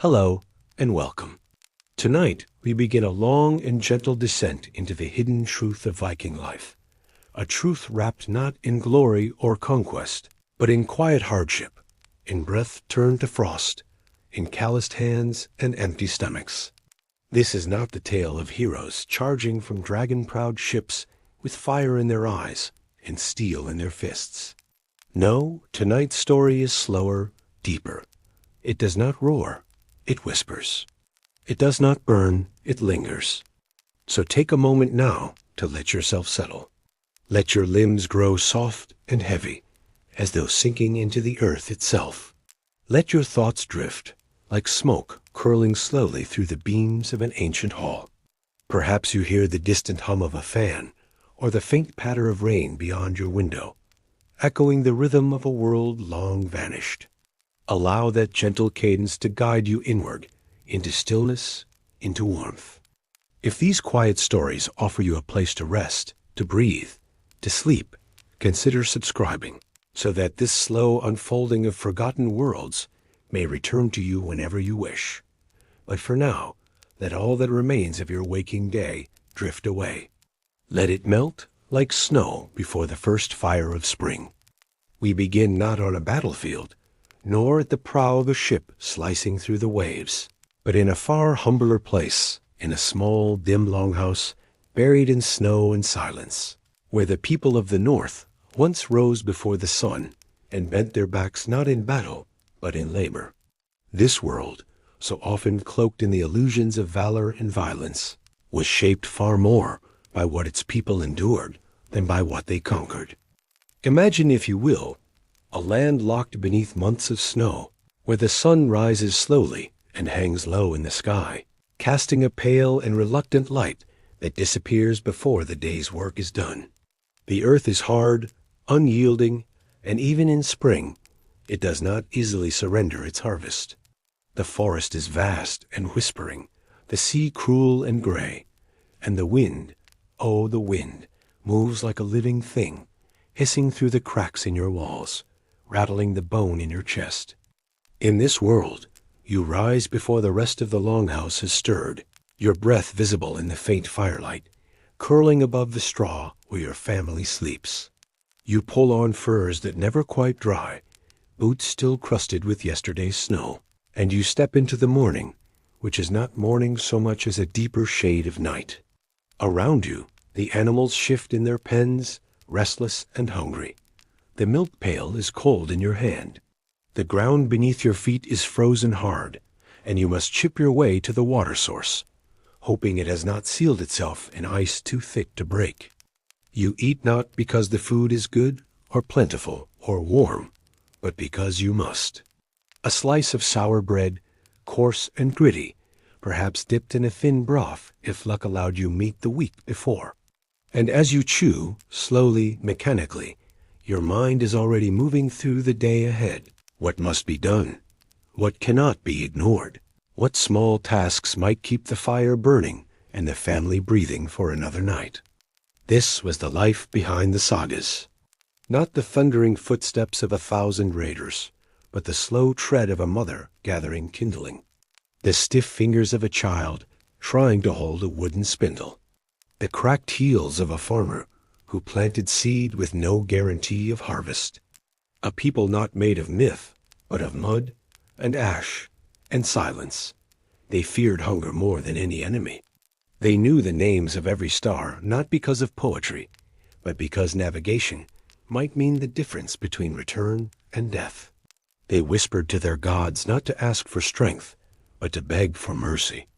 Hello and welcome. Tonight, we begin a long and gentle descent into the hidden truth of Viking life. A truth wrapped not in glory or conquest, but in quiet hardship, in breath turned to frost, in calloused hands and empty stomachs. This is not the tale of heroes charging from dragon-proud ships with fire in their eyes and steel in their fists. No, tonight's story is slower, deeper. It does not roar. It whispers. It does not burn, it lingers. So take a moment now to let yourself settle. Let your limbs grow soft and heavy, as though sinking into the earth itself. Let your thoughts drift, like smoke curling slowly through the beams of an ancient hall. Perhaps you hear the distant hum of a fan, or the faint patter of rain beyond your window, echoing the rhythm of a world long vanished. Allow that gentle cadence to guide you inward, into stillness, into warmth. If these quiet stories offer you a place to rest, to breathe, to sleep, consider subscribing, so that this slow unfolding of forgotten worlds may return to you whenever you wish. But for now, let all that remains of your waking day drift away. Let it melt like snow before the first fire of spring. We begin not on a battlefield, nor at the prow of a ship slicing through the waves, but in a far humbler place, in a small, dim longhouse, buried in snow and silence, where the people of the north once rose before the sun and bent their backs not in battle, but in labor. This world, so often cloaked in the illusions of valor and violence, was shaped far more by what its people endured than by what they conquered. Imagine, if you will, a land locked beneath months of snow, where the sun rises slowly and hangs low in the sky, casting a pale and reluctant light that disappears before the day's work is done. The earth is hard, unyielding, and even in spring, it does not easily surrender its harvest. The forest is vast and whispering, the sea cruel and gray, and the wind, oh, the wind, moves like a living thing, hissing through the cracks in your walls, rattling the bone in your chest. In this world, you rise before the rest of the longhouse has stirred, your breath visible in the faint firelight, curling above the straw where your family sleeps. You pull on furs that never quite dry, boots still crusted with yesterday's snow, and you step into the morning, which is not morning so much as a deeper shade of night. Around you, the animals shift in their pens, restless and hungry. The milk pail is cold in your hand. The ground beneath your feet is frozen hard, and you must chip your way to the water source, hoping it has not sealed itself in ice too thick to break. You eat not because the food is good or plentiful or warm, but because you must. A slice of sour bread, coarse and gritty, perhaps dipped in a thin broth if luck allowed you meat the week before. And as you chew, slowly, mechanically, your mind is already moving through the day ahead. What must be done? What cannot be ignored? What small tasks might keep the fire burning and the family breathing for another night? This was the life behind the sagas. Not the thundering footsteps of 1,000 raiders, but the slow tread of a mother gathering kindling. The stiff fingers of a child trying to hold a wooden spindle. The cracked heels of a farmer who planted seed with no guarantee of harvest. A people not made of myth, but of mud and ash and silence. They feared hunger more than any enemy. They knew the names of every star not because of poetry, but because navigation might mean the difference between return and death. They whispered to their gods not to ask for strength, but to beg for mercy.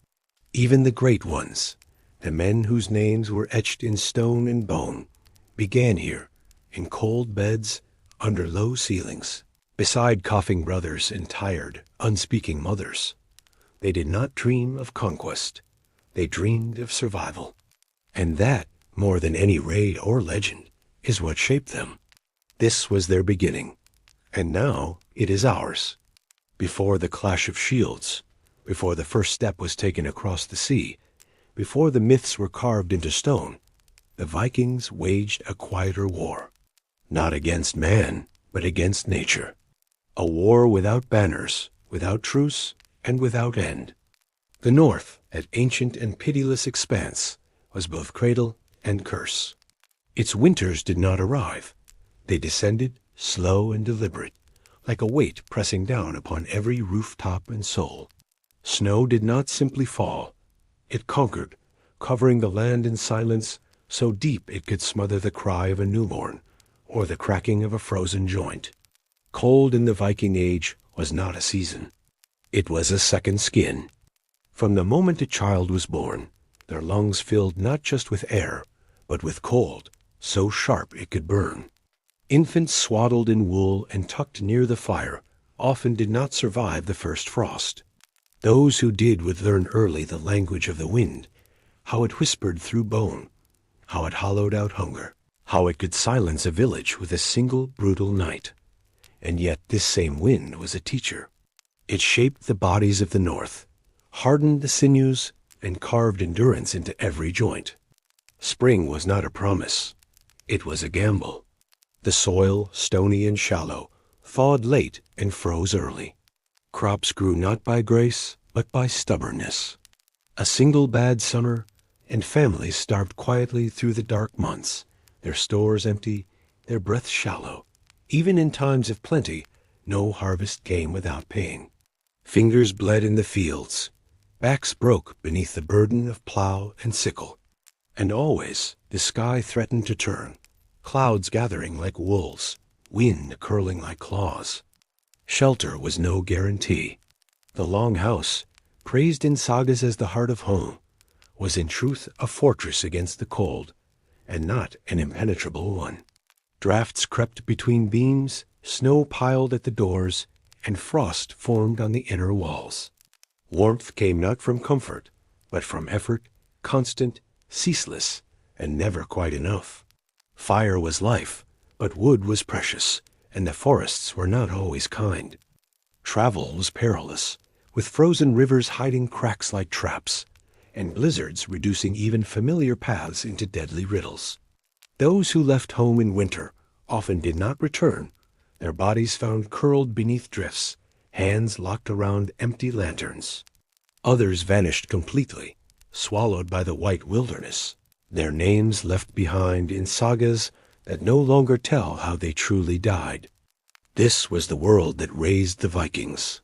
Even the great ones, the men whose names were etched in stone and bone, began here, in cold beds, under low ceilings, beside coughing brothers and tired, unspeaking mothers. They did not dream of conquest. They dreamed of survival. And that, more than any raid or legend, is what shaped them. This was their beginning, and now it is ours. Before the clash of shields, before the first step was taken across the sea, before the myths were carved into stone, the Vikings waged a quieter war. Not against man, but against nature. A war without banners, without truce, and without end. The North, that ancient and pitiless expanse, was both cradle and curse. Its winters did not arrive. They descended, slow and deliberate, like a weight pressing down upon every rooftop and soul. Snow did not simply fall. It conquered, covering the land in silence so deep it could smother the cry of a newborn or the cracking of a frozen joint. Cold in the Viking Age was not a season. It was a second skin. From the moment a child was born, their lungs filled not just with air, but with cold, so sharp it could burn. Infants swaddled in wool and tucked near the fire often did not survive the first frost. Those who did would learn early the language of the wind, how it whispered through bone, how it hollowed out hunger, how it could silence a village with a single brutal night. And yet this same wind was a teacher. It shaped the bodies of the North, hardened the sinews, and carved endurance into every joint. Spring was not a promise. It was a gamble. The soil, stony and shallow, thawed late and froze early. Crops grew not by grace, but by stubbornness. A single bad summer, and families starved quietly through the dark months, their stores empty, their breaths shallow. Even in times of plenty, no harvest came without paying. Fingers bled in the fields. Backs broke beneath the burden of plow and sickle. And always the sky threatened to turn, clouds gathering like wolves, wind curling like claws. Shelter was no guarantee. The long house, praised in sagas as the heart of home, was in truth a fortress against the cold, and not an impenetrable one. Drafts crept between beams, snow piled at the doors, and frost formed on the inner walls. Warmth came not from comfort, but from effort, constant, ceaseless, and never quite enough. Fire was life, but wood was precious, and the forests were not always kind. Travel was perilous, with frozen rivers hiding cracks like traps, and blizzards reducing even familiar paths into deadly riddles. Those who left home in winter often did not return, their bodies found curled beneath drifts, hands locked around empty lanterns. Others vanished completely, swallowed by the white wilderness, their names left behind in sagas that no longer tell how they truly died. This was the world that raised the Vikings.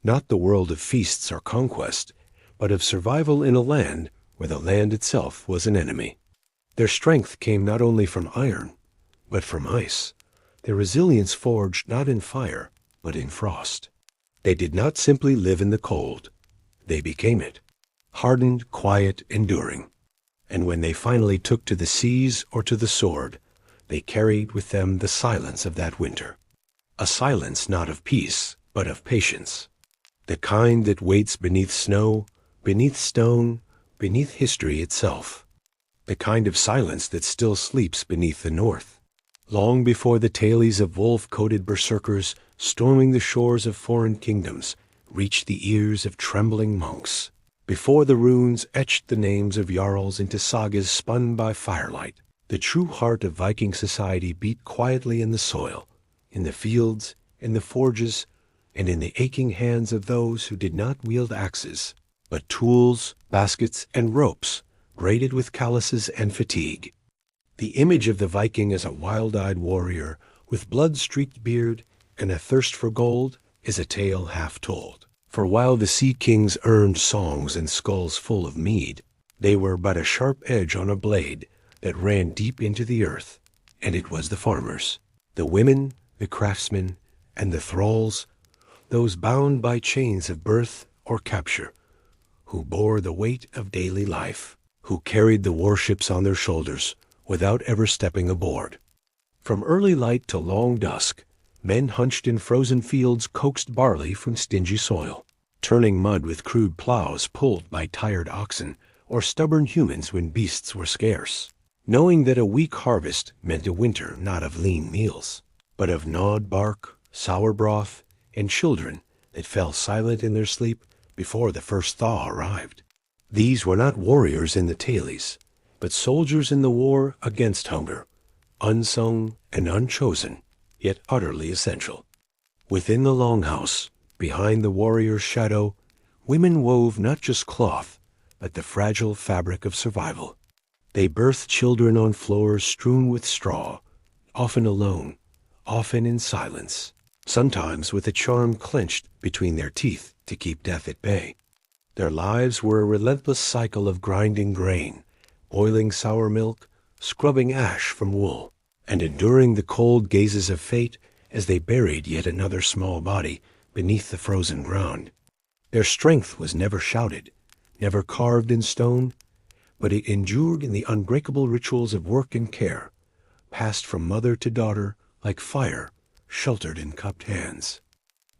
Not the world of feasts or conquest, but of survival in a land where the land itself was an enemy. Their strength came not only from iron, but from ice. Their resilience forged not in fire, but in frost. They did not simply live in the cold. They became it, hardened, quiet, enduring. And when they finally took to the seas or to the sword, they carried with them the silence of that winter. A silence not of peace, but of patience. The kind that waits beneath snow, beneath stone, beneath history itself. The kind of silence that still sleeps beneath the North. Long before the tales of wolf-coated berserkers storming the shores of foreign kingdoms reached the ears of trembling monks. Before the runes etched the names of jarls into sagas spun by firelight, the true heart of Viking society beat quietly in the soil, in the fields, in the forges, and in the aching hands of those who did not wield axes, but tools, baskets, and ropes braided with calluses and fatigue. The image of the Viking as a wild-eyed warrior with blood-streaked beard and a thirst for gold is a tale half told. For while the sea kings earned songs and skulls full of mead, they were but a sharp edge on a blade that ran deep into the earth, and it was the farmers, the women, the craftsmen, and the thralls, those bound by chains of birth or capture, who bore the weight of daily life, who carried the warships on their shoulders without ever stepping aboard. From early light to long dusk, men hunched in frozen fields coaxed barley from stingy soil, turning mud with crude plows pulled by tired oxen or stubborn humans when beasts were scarce, knowing that a weak harvest meant a winter not of lean meals, but of gnawed bark, sour broth, and children that fell silent in their sleep before the first thaw arrived. These were not warriors in the tales, but soldiers in the war against hunger, unsung and unchosen, yet utterly essential. Within the longhouse, behind the warrior's shadow, Women wove not just cloth, but the fragile fabric of survival. They birthed children on floors strewn with straw, often alone, often in silence, sometimes with a charm clenched between their teeth to keep death at bay. Their lives were a relentless cycle of grinding grain, boiling sour milk, scrubbing ash from wool, and enduring the cold gazes of fate as they buried yet another small body beneath the frozen ground. Their strength was never shouted, never carved in stone, but it endured in the unbreakable rituals of work and care, passed from mother to daughter like fire sheltered in cupped hands.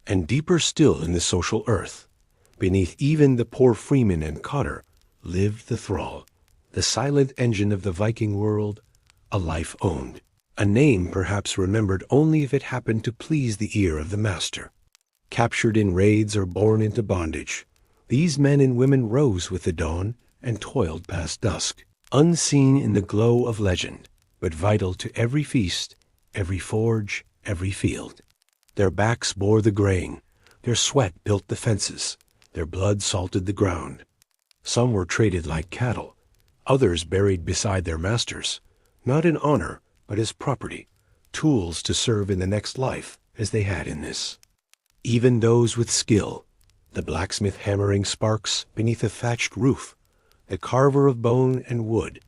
And deeper still in the social earth, beneath even the poor freeman and cotter, lived the thrall, the silent engine of the Viking world, a life owned, a name perhaps remembered only if it happened to please the ear of the master. Captured in raids or born into bondage, these men and women rose with the dawn and toiled past dusk, unseen in the glow of legend, but vital to every feast, every forge, every field. Their backs bore the grain, their sweat built the fences, their blood salted the ground. Some were traded like cattle, others buried beside their masters, not in honor, but as property, tools to serve in the next life as they had in this. Even those with skill, the blacksmith hammering sparks beneath a thatched roof, the carver of bone and wood,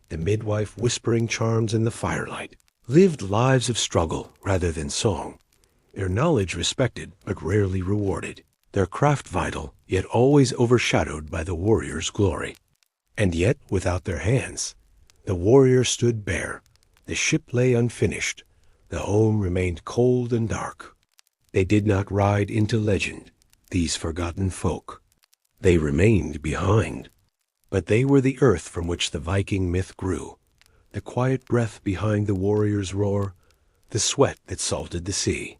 the midwife whispering charms in the firelight, lived lives of struggle rather than song, their knowledge respected but rarely rewarded, their craft vital yet always overshadowed by the warrior's glory. And yet, without their hands, the warrior stood bare, the ship lay unfinished, the home remained cold and dark. They did not ride into legend, these forgotten folk. They remained behind. But they were the earth from which the Viking myth grew, the quiet breath behind the warrior's roar, the sweat that salted the sea.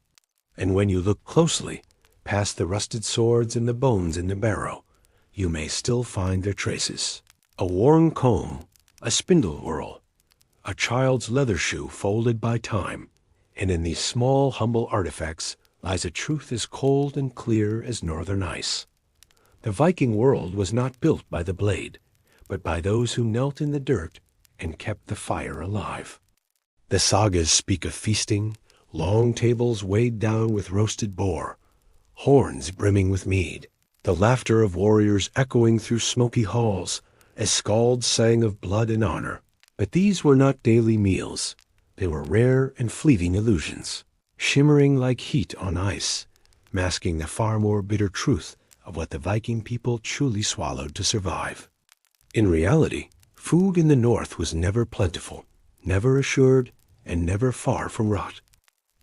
And when you look closely, past the rusted swords and the bones in the barrow, you may still find their traces. A worn comb, a spindle whorl, a child's leather shoe folded by time, and in these small, humble artifacts lies a truth as cold and clear as northern ice. The Viking world was not built by the blade, but by those who knelt in the dirt and kept the fire alive. The sagas speak of feasting, long tables weighed down with roasted boar, horns brimming with mead, the laughter of warriors echoing through smoky halls as skalds sang of blood and honor. But these were not daily meals. They were rare and fleeting illusions, shimmering like heat on ice, masking the far more bitter truth of what the Viking people truly swallowed to survive. In reality, food in the north was never plentiful, never assured, and never far from rot.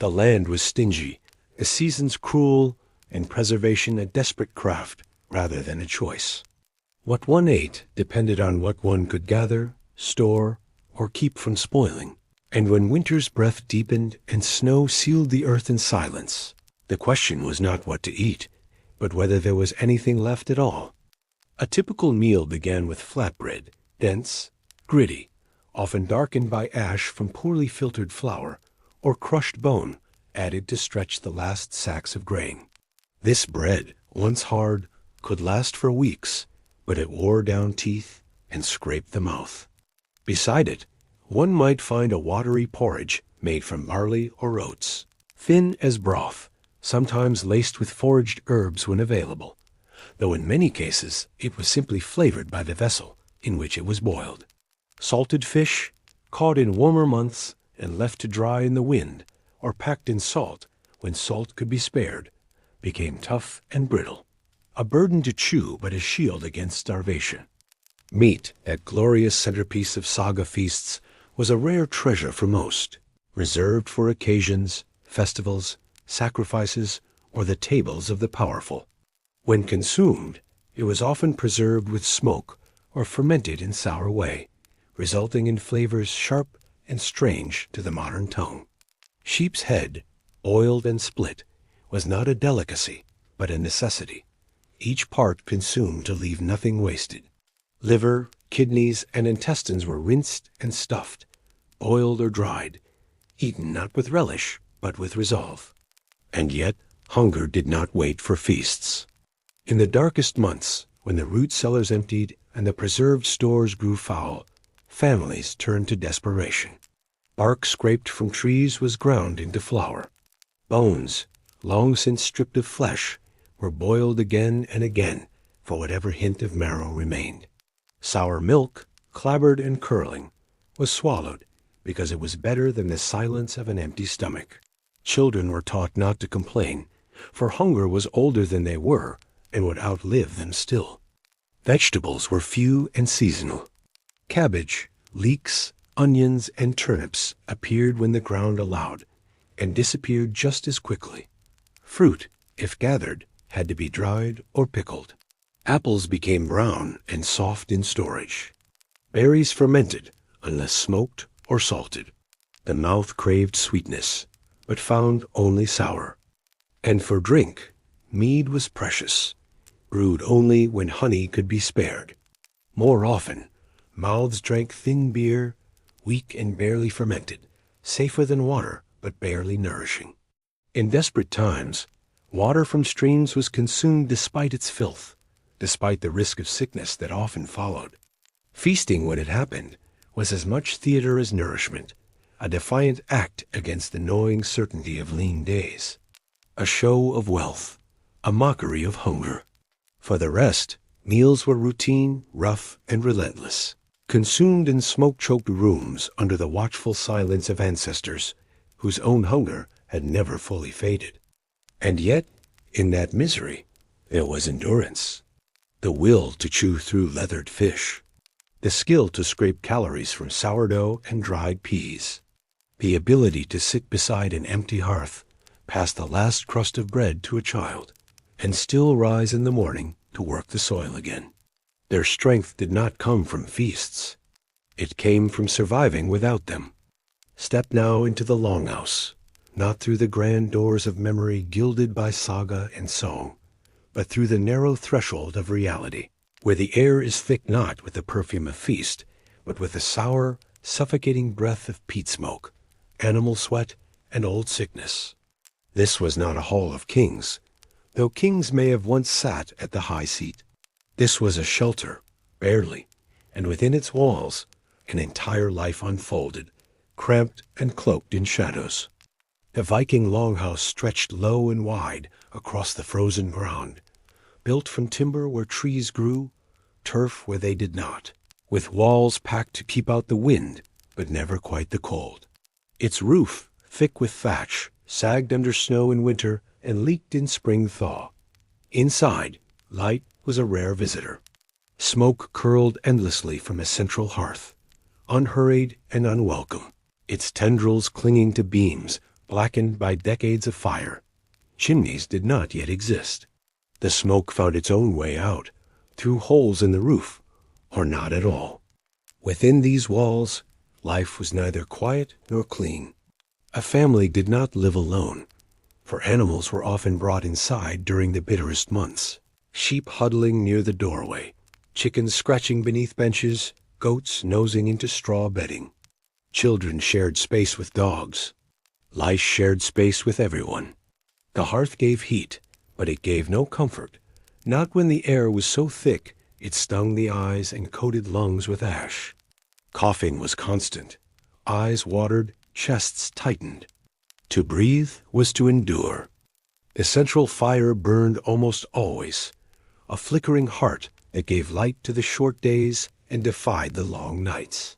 The land was stingy, the seasons cruel, and preservation a desperate craft rather than a choice. What one ate depended on what one could gather, store, or keep from spoiling. And when winter's breath deepened and snow sealed the earth in silence, the question was not what to eat, but whether there was anything left at all. A typical meal began with flatbread, dense, gritty, often darkened by ash from poorly filtered flour, or crushed bone added to stretch the last sacks of grain. This bread, once hard, could last for weeks, but it wore down teeth and scraped the mouth. Beside it, one might find a watery porridge made from barley or oats, thin as broth, sometimes laced with foraged herbs when available, though in many cases it was simply flavored by the vessel in which it was boiled. Salted fish, caught in warmer months and left to dry in the wind, or packed in salt when salt could be spared, became tough and brittle, a burden to chew but a shield against starvation. Meat, that glorious centerpiece of saga feasts, was a rare treasure for most, reserved for occasions, festivals, sacrifices, or the tables of the powerful. When consumed, it was often preserved with smoke or fermented in sour way, resulting in flavors sharp and strange to the modern tongue. Sheep's head, oiled and split, was not a delicacy, but a necessity, each part consumed to leave nothing wasted. Liver, kidneys, and intestines were rinsed and stuffed, boiled or dried, eaten not with relish, but with resolve. And yet, hunger did not wait for feasts. In the darkest months, when the root cellars emptied and the preserved stores grew foul, families turned to desperation. Bark scraped from trees was ground into flour. Bones, long since stripped of flesh, were boiled again and again for whatever hint of marrow remained. Sour milk, clabbered and curling, was swallowed because it was better than the silence of an empty stomach. Children were taught not to complain, for hunger was older than they were and would outlive them still. Vegetables were few and seasonal. Cabbage, leeks, onions, and turnips appeared when the ground allowed, and disappeared just as quickly. Fruit, if gathered, had to be dried or pickled. Apples became brown and soft in storage. Berries fermented unless smoked or salted. The mouth craved sweetness, but found only sour. And for drink, mead was precious, brewed only when honey could be spared. More often, mouths drank thin beer, weak and barely fermented, safer than water, but barely nourishing. In desperate times, water from streams was consumed despite its filth, despite the risk of sickness that often followed. Feasting when it happened was as much theater as nourishment, a defiant act against the gnawing certainty of lean days, a show of wealth, a mockery of hunger. For the rest, meals were routine, rough, and relentless, consumed in smoke-choked rooms under the watchful silence of ancestors whose own hunger had never fully faded. And yet, in that misery, there was endurance, the will to chew through leathered fish, the skill to scrape calories from sourdough and dried peas, the ability to sit beside an empty hearth, pass the last crust of bread to a child, and still rise in the morning to work the soil again. Their strength did not come from feasts. It came from surviving without them. Step now into the longhouse, not through the grand doors of memory gilded by saga and song, but through the narrow threshold of reality, where the air is thick not with the perfume of feast, but with the sour, suffocating breath of peat smoke, animal sweat, and old sickness. This was not a hall of kings, though kings may have once sat at the high seat. This was a shelter, barely, and within its walls an entire life unfolded, cramped and cloaked in shadows. The Viking longhouse stretched low and wide across the frozen ground, built from timber where trees grew, turf where they did not, with walls packed to keep out the wind, but never quite the cold. Its roof, thick with thatch, sagged under snow in winter and leaked in spring thaw. Inside, light was a rare visitor. Smoke curled endlessly from a central hearth, unhurried and unwelcome, its tendrils clinging to beams blackened by decades of fire. Chimneys did not yet exist. The smoke found its own way out, through holes in the roof, or not at all. Within these walls, life was neither quiet nor clean. A family did not live alone, for animals were often brought inside during the bitterest months. Sheep huddling near the doorway, chickens scratching beneath benches, goats nosing into straw bedding. Children shared space with dogs. Lice shared space with everyone. The hearth gave heat, but it gave no comfort, not when the air was so thick it stung the eyes and coated lungs with ash. Coughing was constant. Eyes watered, chests tightened. To breathe was to endure. The central fire burned almost always, a flickering heart that gave light to the short days and defied the long nights.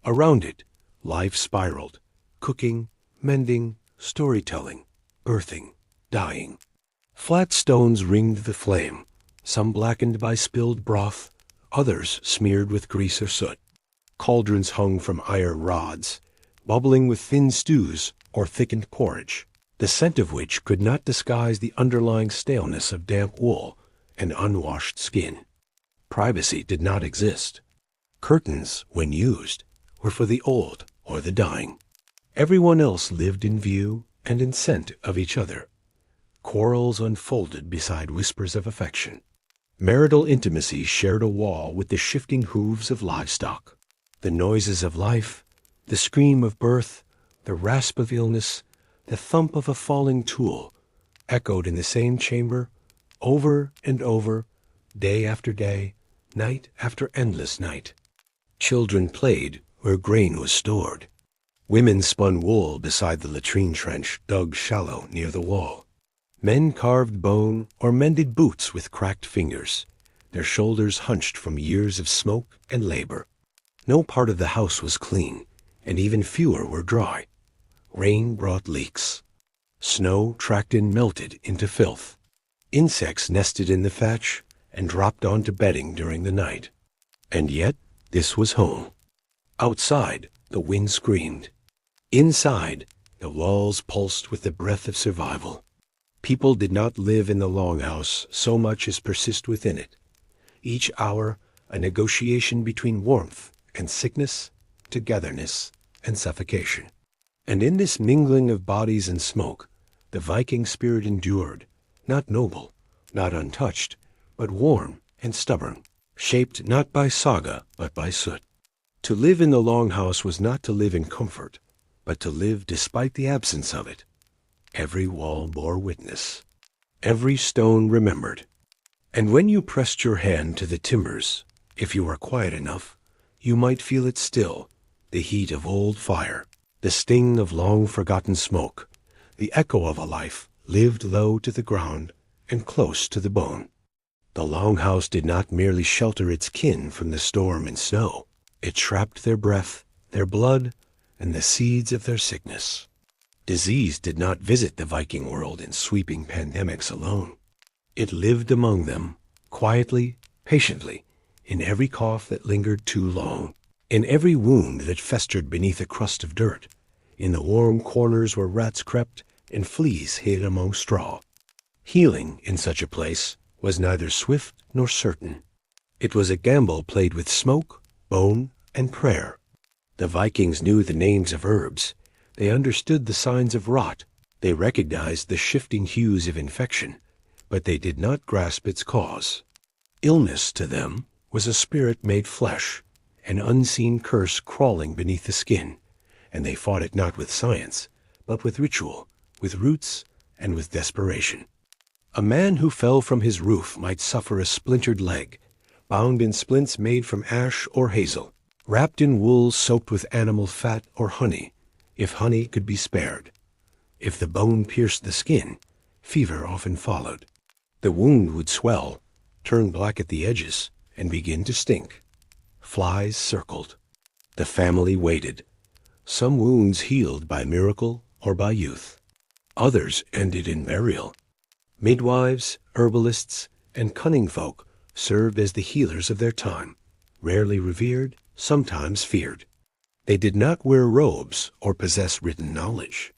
Around it, life spiraled, cooking, mending, storytelling, birthing, dying. Flat stones ringed the flame, some blackened by spilled broth, others smeared with grease or soot. Cauldrons hung from iron rods, bubbling with thin stews or thickened porridge, the scent of which could not disguise the underlying staleness of damp wool and unwashed skin. Privacy did not exist. Curtains, when used, were for the old or the dying. Everyone else lived in view and in scent of each other. Quarrels unfolded beside whispers of affection. Marital intimacy shared a wall with the shifting hooves of livestock. The noises of life, the scream of birth, the rasp of illness, the thump of a falling tool, echoed in the same chamber, over and over, day after day, night after endless night. Children played where grain was stored. Women spun wool beside the latrine trench dug shallow near the wall. Men carved bone or mended boots with cracked fingers, their shoulders hunched from years of smoke and labor. No part of the house was clean, and even fewer were dry. Rain brought leaks. Snow tracked and melted into filth. Insects nested in the thatch and dropped onto bedding during the night. And yet, this was home. Outside, the wind screamed. Inside, the walls pulsed with the breath of survival. People did not live in the longhouse so much as persist within it. Each hour, a negotiation between warmth and sickness, togetherness and suffocation. And in this mingling of bodies and smoke, the Viking spirit endured, not noble, not untouched, but warm and stubborn, shaped not by saga, but by soot. To live in the longhouse was not to live in comfort, but to live despite the absence of it. Every wall bore witness. Every stone remembered. And when you pressed your hand to the timbers, if you were quiet enough, you might feel it still, the heat of old fire, the sting of long-forgotten smoke, the echo of a life lived low to the ground and close to the bone. The longhouse did not merely shelter its kin from the storm and snow. It trapped their breath, their blood, and the seeds of their sickness. Disease did not visit the Viking world in sweeping pandemics alone. It lived among them, quietly, patiently, in every cough that lingered too long, in every wound that festered beneath a crust of dirt, in the warm corners where rats crept and fleas hid among straw. Healing in such a place was neither swift nor certain. It was a gamble played with smoke, bone, and prayer. The Vikings knew the names of herbs. They understood the signs of rot. They recognized the shifting hues of infection, but they did not grasp its cause. Illness to them was a spirit made flesh, an unseen curse crawling beneath the skin, and they fought it not with science, but with ritual, with roots, and with desperation. A man who fell from his roof might suffer a splintered leg, bound in splints made from ash or hazel, wrapped in wool soaked with animal fat or honey, if honey could be spared. If the bone pierced the skin, fever often followed. The wound would swell, turn black at the edges, and begin to stink. Flies circled. The family waited. Some wounds healed by miracle or by youth. Others ended in burial. Midwives, herbalists, and cunning folk served as the healers of their time, rarely revered, sometimes feared. They did not wear robes or possess written knowledge.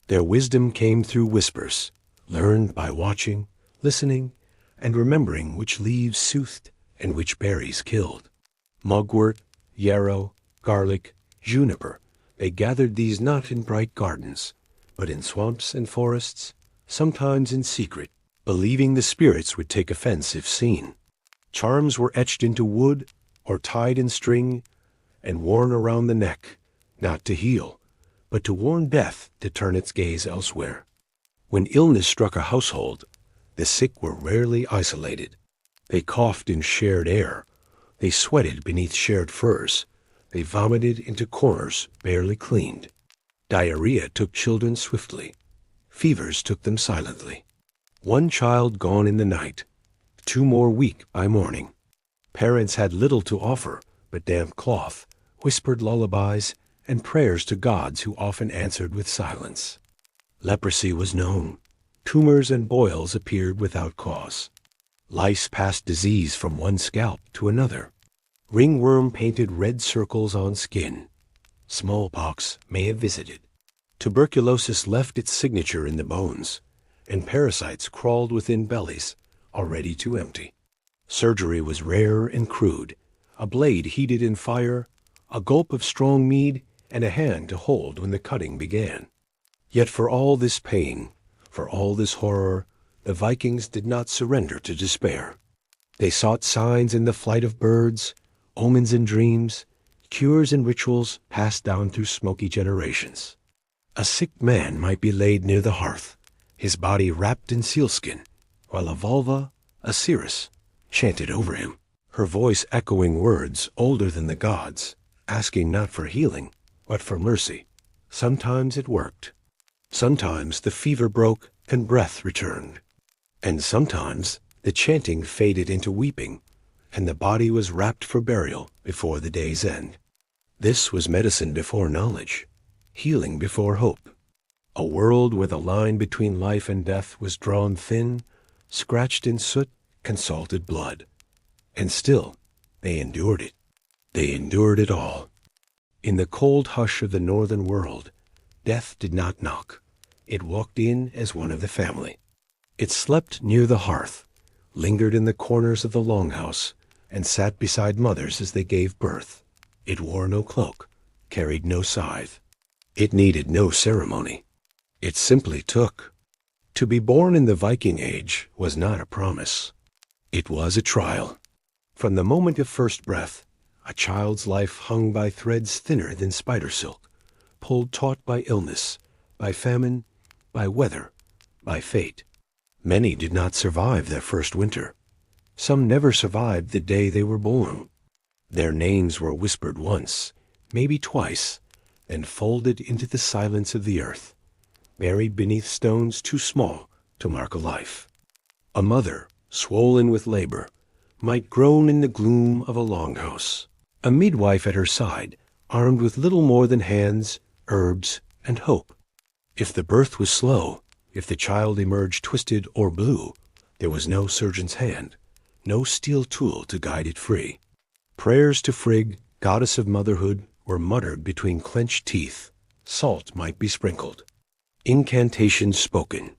Their wisdom came through whispers, learned by watching, listening, and remembering which leaves soothed and which berries killed. Mugwort, yarrow, garlic, juniper, they gathered these not in bright gardens, but in swamps and forests, sometimes in secret, believing the spirits would take offense if seen. Charms were etched into wood or tied in string and worn around the neck, not to heal, but to warn death to turn its gaze elsewhere. When illness struck a household, the sick were rarely isolated. They coughed in shared air. They sweated beneath shared furs. They vomited into corners barely cleaned. Diarrhea took children swiftly. Fevers took them silently. One child gone in the night, 2 more weak by morning. Parents had little to offer but damp cloth, whispered lullabies, and prayers to gods who often answered with silence. Leprosy was known. Tumors and boils appeared without cause. Lice passed disease from one scalp to another. Ringworm painted red circles on skin. Smallpox may have visited. Tuberculosis left its signature in the bones, and parasites crawled within bellies, already too empty. Surgery was rare and crude, a blade heated in fire, a gulp of strong mead, and a hand to hold when the cutting began. Yet for all this pain, for all this horror, the Vikings did not surrender to despair. They sought signs in the flight of birds, omens in dreams, cures and rituals passed down through smoky generations. A sick man might be laid near the hearth, his body wrapped in sealskin, while a vulva, a cirrus, chanted over him, her voice echoing words older than the gods, asking not for healing, but for mercy. Sometimes it worked. Sometimes the fever broke and breath returned. And sometimes the chanting faded into weeping, and the body was wrapped for burial before the day's end. This was medicine before knowledge, healing before hope. A world where the line between life and death was drawn thin, scratched in soot and salted blood. And still, they endured it. They endured it all. In the cold hush of the northern world, death did not knock. It walked in as one of the family. It slept near the hearth, lingered in the corners of the longhouse, and sat beside mothers as they gave birth. It wore no cloak, carried no scythe. It needed no ceremony. It simply took. To be born in the Viking age was not a promise. It was a trial. From the moment of first breath, a child's life hung by threads thinner than spider silk, pulled taut by illness, by famine, by weather, by fate. Many did not survive their first winter. Some never survived the day they were born. Their names were whispered once, maybe twice, then folded into the silence of the earth, buried beneath stones too small to mark a life. A mother, swollen with labor, might groan in the gloom of a longhouse. A midwife at her side, armed with little more than hands, herbs, and hope. If the birth was slow, if the child emerged twisted or blue, there was no surgeon's hand, no steel tool to guide it free. Prayers to Frigg, goddess of motherhood, were muttered between clenched teeth. Salt might be sprinkled. Incantations spoken.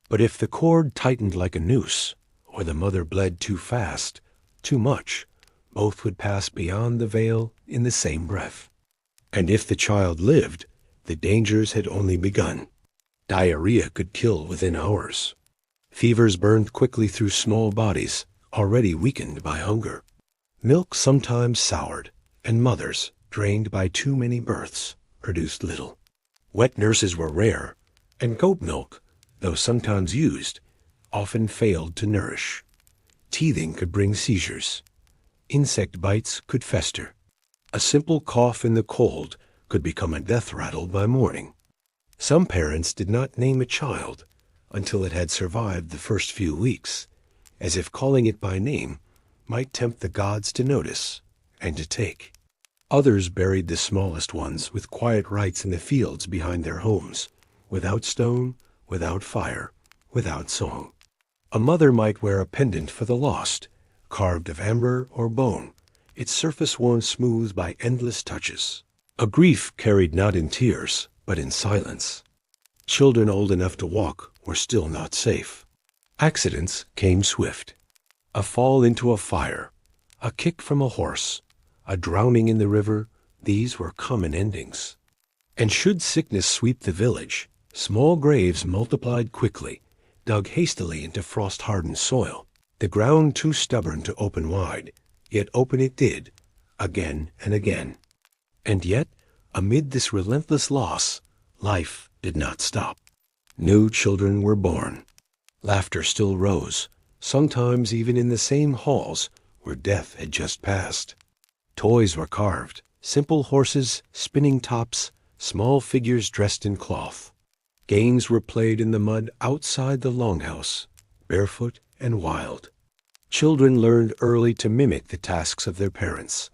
But if the cord tightened like a noose, or the mother bled too fast, too much, both would pass beyond the veil in the same breath. And if the child lived, the dangers had only begun. Diarrhea could kill within hours. Fevers burned quickly through small bodies, already weakened by hunger. Milk sometimes soured, and mothers, drained by too many births, produced little. Wet nurses were rare, and goat milk, though sometimes used, often failed to nourish. Teething could bring seizures. Insect bites could fester. A simple cough in the cold could become a death rattle by morning. Some parents did not name a child until it had survived the first few weeks, as if calling it by name might tempt the gods to notice and to take. Others buried the smallest ones with quiet rites in the fields behind their homes, without stone, without fire, without song. A mother might wear a pendant for the lost, carved of amber or bone, its surface worn smooth by endless touches. A grief carried not in tears, but in silence. Children old enough to walk were still not safe. Accidents came swift. A fall into a fire, a kick from a horse, a drowning in the river, these were common endings. And should sickness sweep the village, small graves multiplied quickly, dug hastily into frost-hardened soil, the ground too stubborn to open wide, yet open it did, again and again. And yet, amid this relentless loss, life did not stop. New children were born. Laughter still rose, sometimes even in the same halls where death had just passed. Toys were carved, simple horses, spinning tops, small figures dressed in cloth. Games were played in the mud outside the longhouse, barefoot and wild. Children learned early to mimic the tasks of their parents,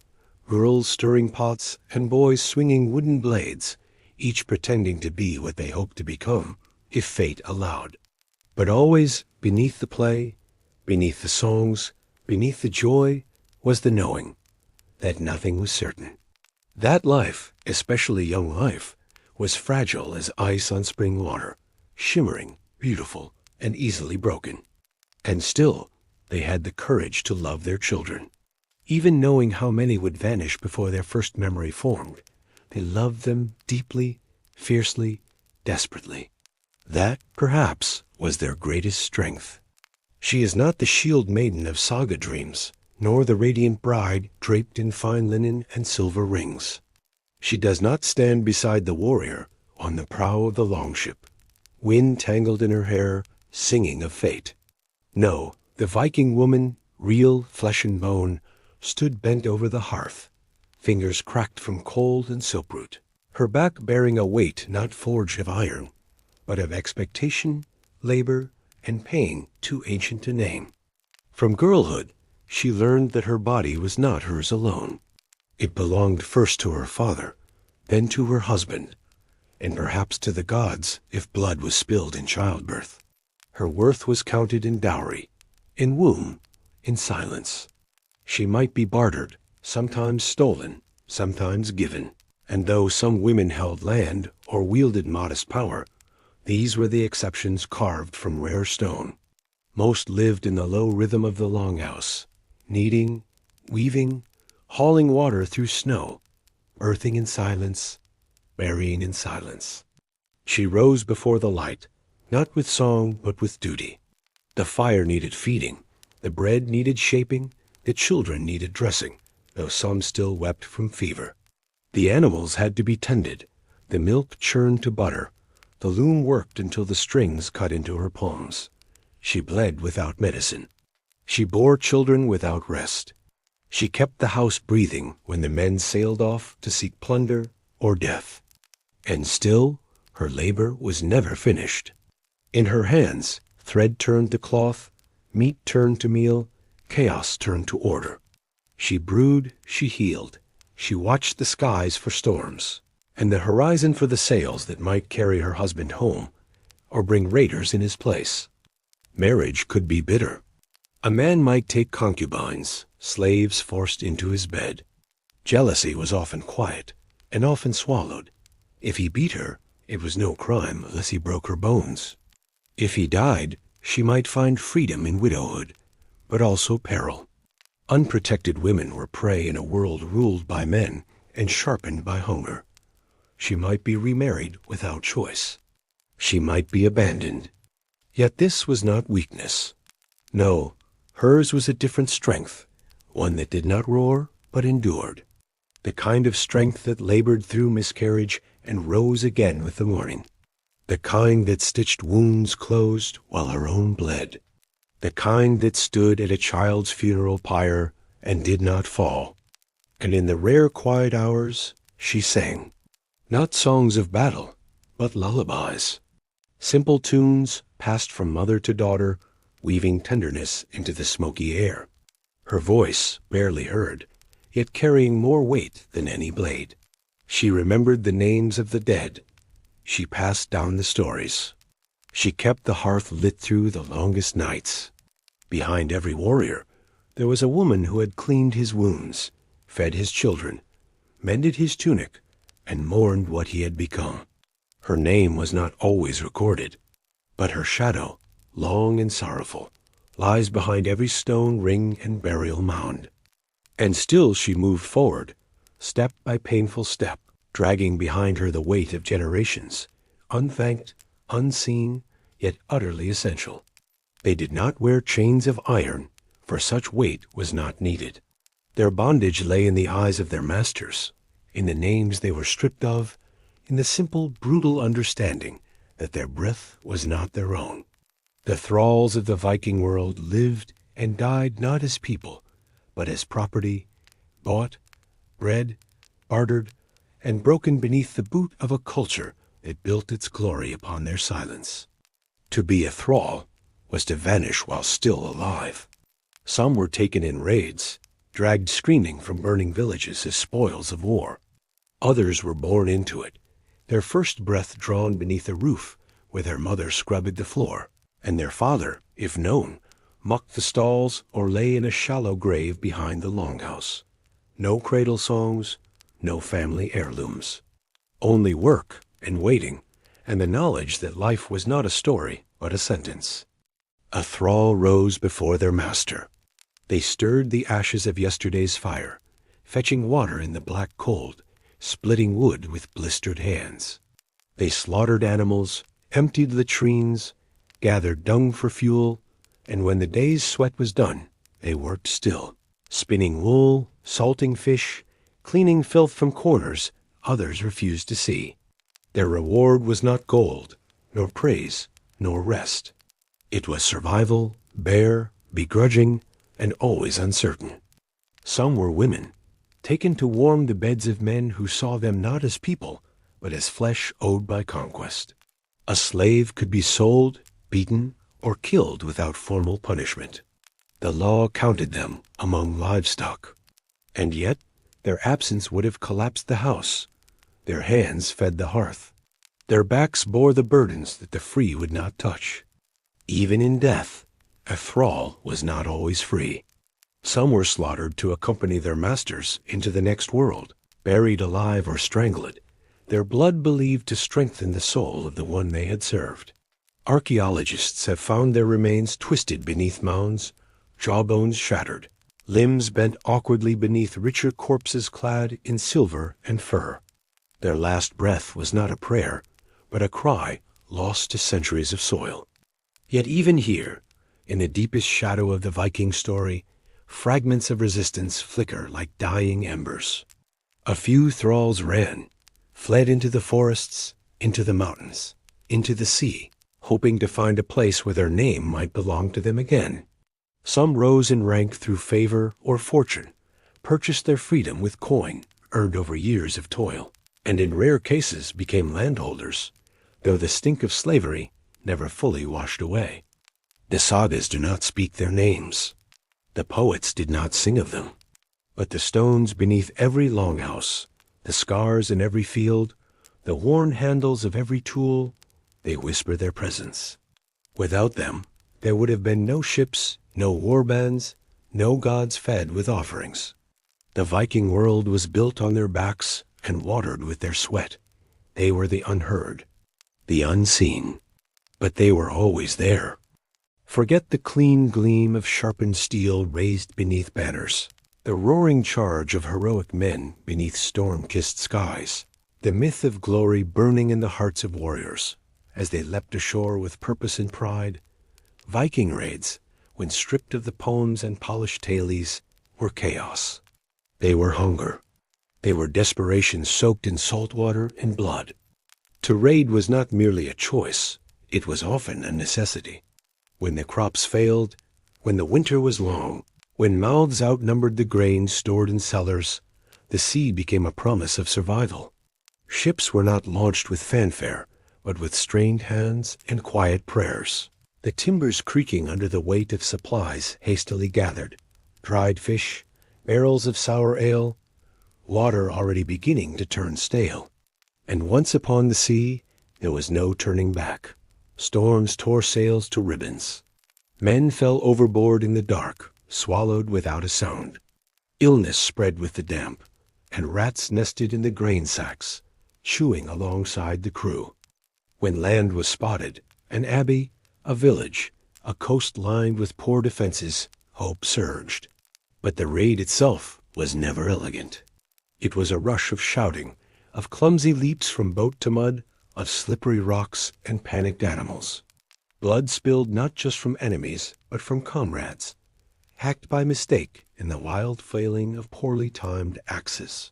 girls stirring pots and boys swinging wooden blades, each pretending to be what they hoped to become, if fate allowed. But always beneath the play, beneath the songs, beneath the joy, was the knowing that nothing was certain. That life, especially young life, was fragile as ice on spring water, shimmering, beautiful, and easily broken. And still, they had the courage to love their children. Even knowing how many would vanish before their first memory formed, they loved them deeply, fiercely, desperately. That, perhaps, was their greatest strength. She is not the shield maiden of saga dreams, nor the radiant bride draped in fine linen and silver rings. She does not stand beside the warrior on the prow of the longship, wind tangled in her hair, singing of fate. No, the Viking woman, real flesh and bone, stood bent over the hearth, fingers cracked from cold and soap-root, her back bearing a weight not forged of iron, but of expectation, labor, and pain too ancient to name. From girlhood, she learned that her body was not hers alone. It belonged first to her father, then to her husband, and perhaps to the gods if blood was spilled in childbirth. Her worth was counted in dowry, in womb, in silence. She might be bartered, sometimes stolen, sometimes given, and though some women held land or wielded modest power, these were the exceptions carved from rare stone. Most lived in the low rhythm of the longhouse, kneading, weaving, hauling water through snow, earthing in silence, burying in silence. She rose before the light, not with song but with duty. The fire needed feeding, the bread needed shaping, the children needed dressing, though some still wept from fever. The animals had to be tended, the milk churned to butter, the loom worked until the strings cut into her palms. She bled without medicine. She bore children without rest. She kept the house breathing when the men sailed off to seek plunder or death. And still, her labor was never finished. In her hands, thread turned to cloth, meat turned to meal, chaos turned to order. She brewed, she healed. She watched the skies for storms, and the horizon for the sails that might carry her husband home, or bring raiders in his place. Marriage could be bitter. A man might take concubines, slaves forced into his bed. Jealousy was often quiet, and often swallowed. If he beat her, it was no crime unless he broke her bones. If he died, she might find freedom in widowhood, but also peril. Unprotected women were prey in a world ruled by men and sharpened by hunger. She might be remarried without choice. She might be abandoned. Yet this was not weakness. No, hers was a different strength, one that did not roar but endured. The kind of strength that labored through miscarriage and rose again with the morning. The kind that stitched wounds closed while her own bled. The kind that stood at a child's funeral pyre and did not fall. And in the rare quiet hours she sang, not songs of battle, but lullabies. Simple tunes passed from mother to daughter, weaving tenderness into the smoky air. Her voice barely heard, yet carrying more weight than any blade. She remembered the names of the dead. She passed down the stories. She kept the hearth lit through the longest nights. Behind every warrior, there was a woman who had cleaned his wounds, fed his children, mended his tunic, and mourned what he had become. Her name was not always recorded, but her shadow, long and sorrowful, lies behind every stone ring and burial mound. And still she moved forward, step by painful step, dragging behind her the weight of generations, unthanked, unseen, yet utterly essential. They did not wear chains of iron, for such weight was not needed. Their bondage lay in the eyes of their masters, in the names they were stripped of, in the simple, brutal understanding that their breath was not their own. The thralls of the Viking world lived and died not as people, but as property, bought, bred, bartered, and broken beneath the boot of a culture that built its glory upon their silence. To be a thrall was to vanish while still alive. Some were taken in raids, dragged screaming from burning villages as spoils of war. Others were born into it, their first breath drawn beneath a roof where their mother scrubbed the floor, and their father, if known, mucked the stalls or lay in a shallow grave behind the longhouse. No cradle songs, no family heirlooms. Only work and waiting, and the knowledge that life was not a story but a sentence. A thrall rose before their master. They stirred the ashes of yesterday's fire, fetching water in the black cold, splitting wood with blistered hands. They slaughtered animals, emptied latrines, gathered dung for fuel, and when the day's sweat was done, they worked still, spinning wool, salting fish, cleaning filth from corners others refused to see. Their reward was not gold, nor praise, nor rest. It was survival, bare, begrudging, and always uncertain. Some were women, taken to warm the beds of men who saw them not as people, but as flesh owed by conquest. A slave could be sold, beaten, or killed without formal punishment. The law counted them among livestock. And yet, their absence would have collapsed the house. Their hands fed the hearth. Their backs bore the burdens that the free would not touch. Even in death, a thrall was not always free. Some were slaughtered to accompany their masters into the next world, buried alive or strangled, their blood believed to strengthen the soul of the one they had served. Archaeologists have found their remains twisted beneath mounds, jawbones shattered, limbs bent awkwardly beneath richer corpses clad in silver and fur. Their last breath was not a prayer, but a cry lost to centuries of soil. Yet even here, in the deepest shadow of the Viking story, fragments of resistance flicker like dying embers. A few thralls ran, fled into the forests, into the mountains, into the sea, hoping to find a place where their name might belong to them again. Some rose in rank through favor or fortune, purchased their freedom with coin earned over years of toil, and in rare cases became landholders, though the stink of slavery never fully washed away. The sagas do not speak their names. The poets did not sing of them. But the stones beneath every longhouse, the scars in every field, the worn handles of every tool, they whisper their presence. Without them, there would have been no ships, no war bands, no gods fed with offerings. The Viking world was built on their backs and watered with their sweat. They were the unheard, the unseen, but they were always there. Forget the clean gleam of sharpened steel raised beneath banners, the roaring charge of heroic men beneath storm-kissed skies, the myth of glory burning in the hearts of warriors as they leapt ashore with purpose and pride. Viking raids, when stripped of the poems and polished tailies, were chaos. They were hunger. They were desperation soaked in salt water and blood. To raid was not merely a choice, it was often a necessity. When the crops failed, when the winter was long, when mouths outnumbered the grain stored in cellars, the sea became a promise of survival. Ships were not launched with fanfare, but with strained hands and quiet prayers. The timbers creaking under the weight of supplies hastily gathered, dried fish, barrels of sour ale, water already beginning to turn stale. And once upon the sea, there was no turning back. Storms tore sails to ribbons. Men fell overboard in the dark, swallowed without a sound. Illness spread with the damp, and rats nested in the grain sacks, chewing alongside the crew. When land was spotted, an abbey, a village, a coast lined with poor defenses, hope surged. But the raid itself was never elegant. It was a rush of shouting, of clumsy leaps from boat to mud, of slippery rocks and panicked animals. Blood spilled not just from enemies, but from comrades, hacked by mistake in the wild flailing of poorly timed axes.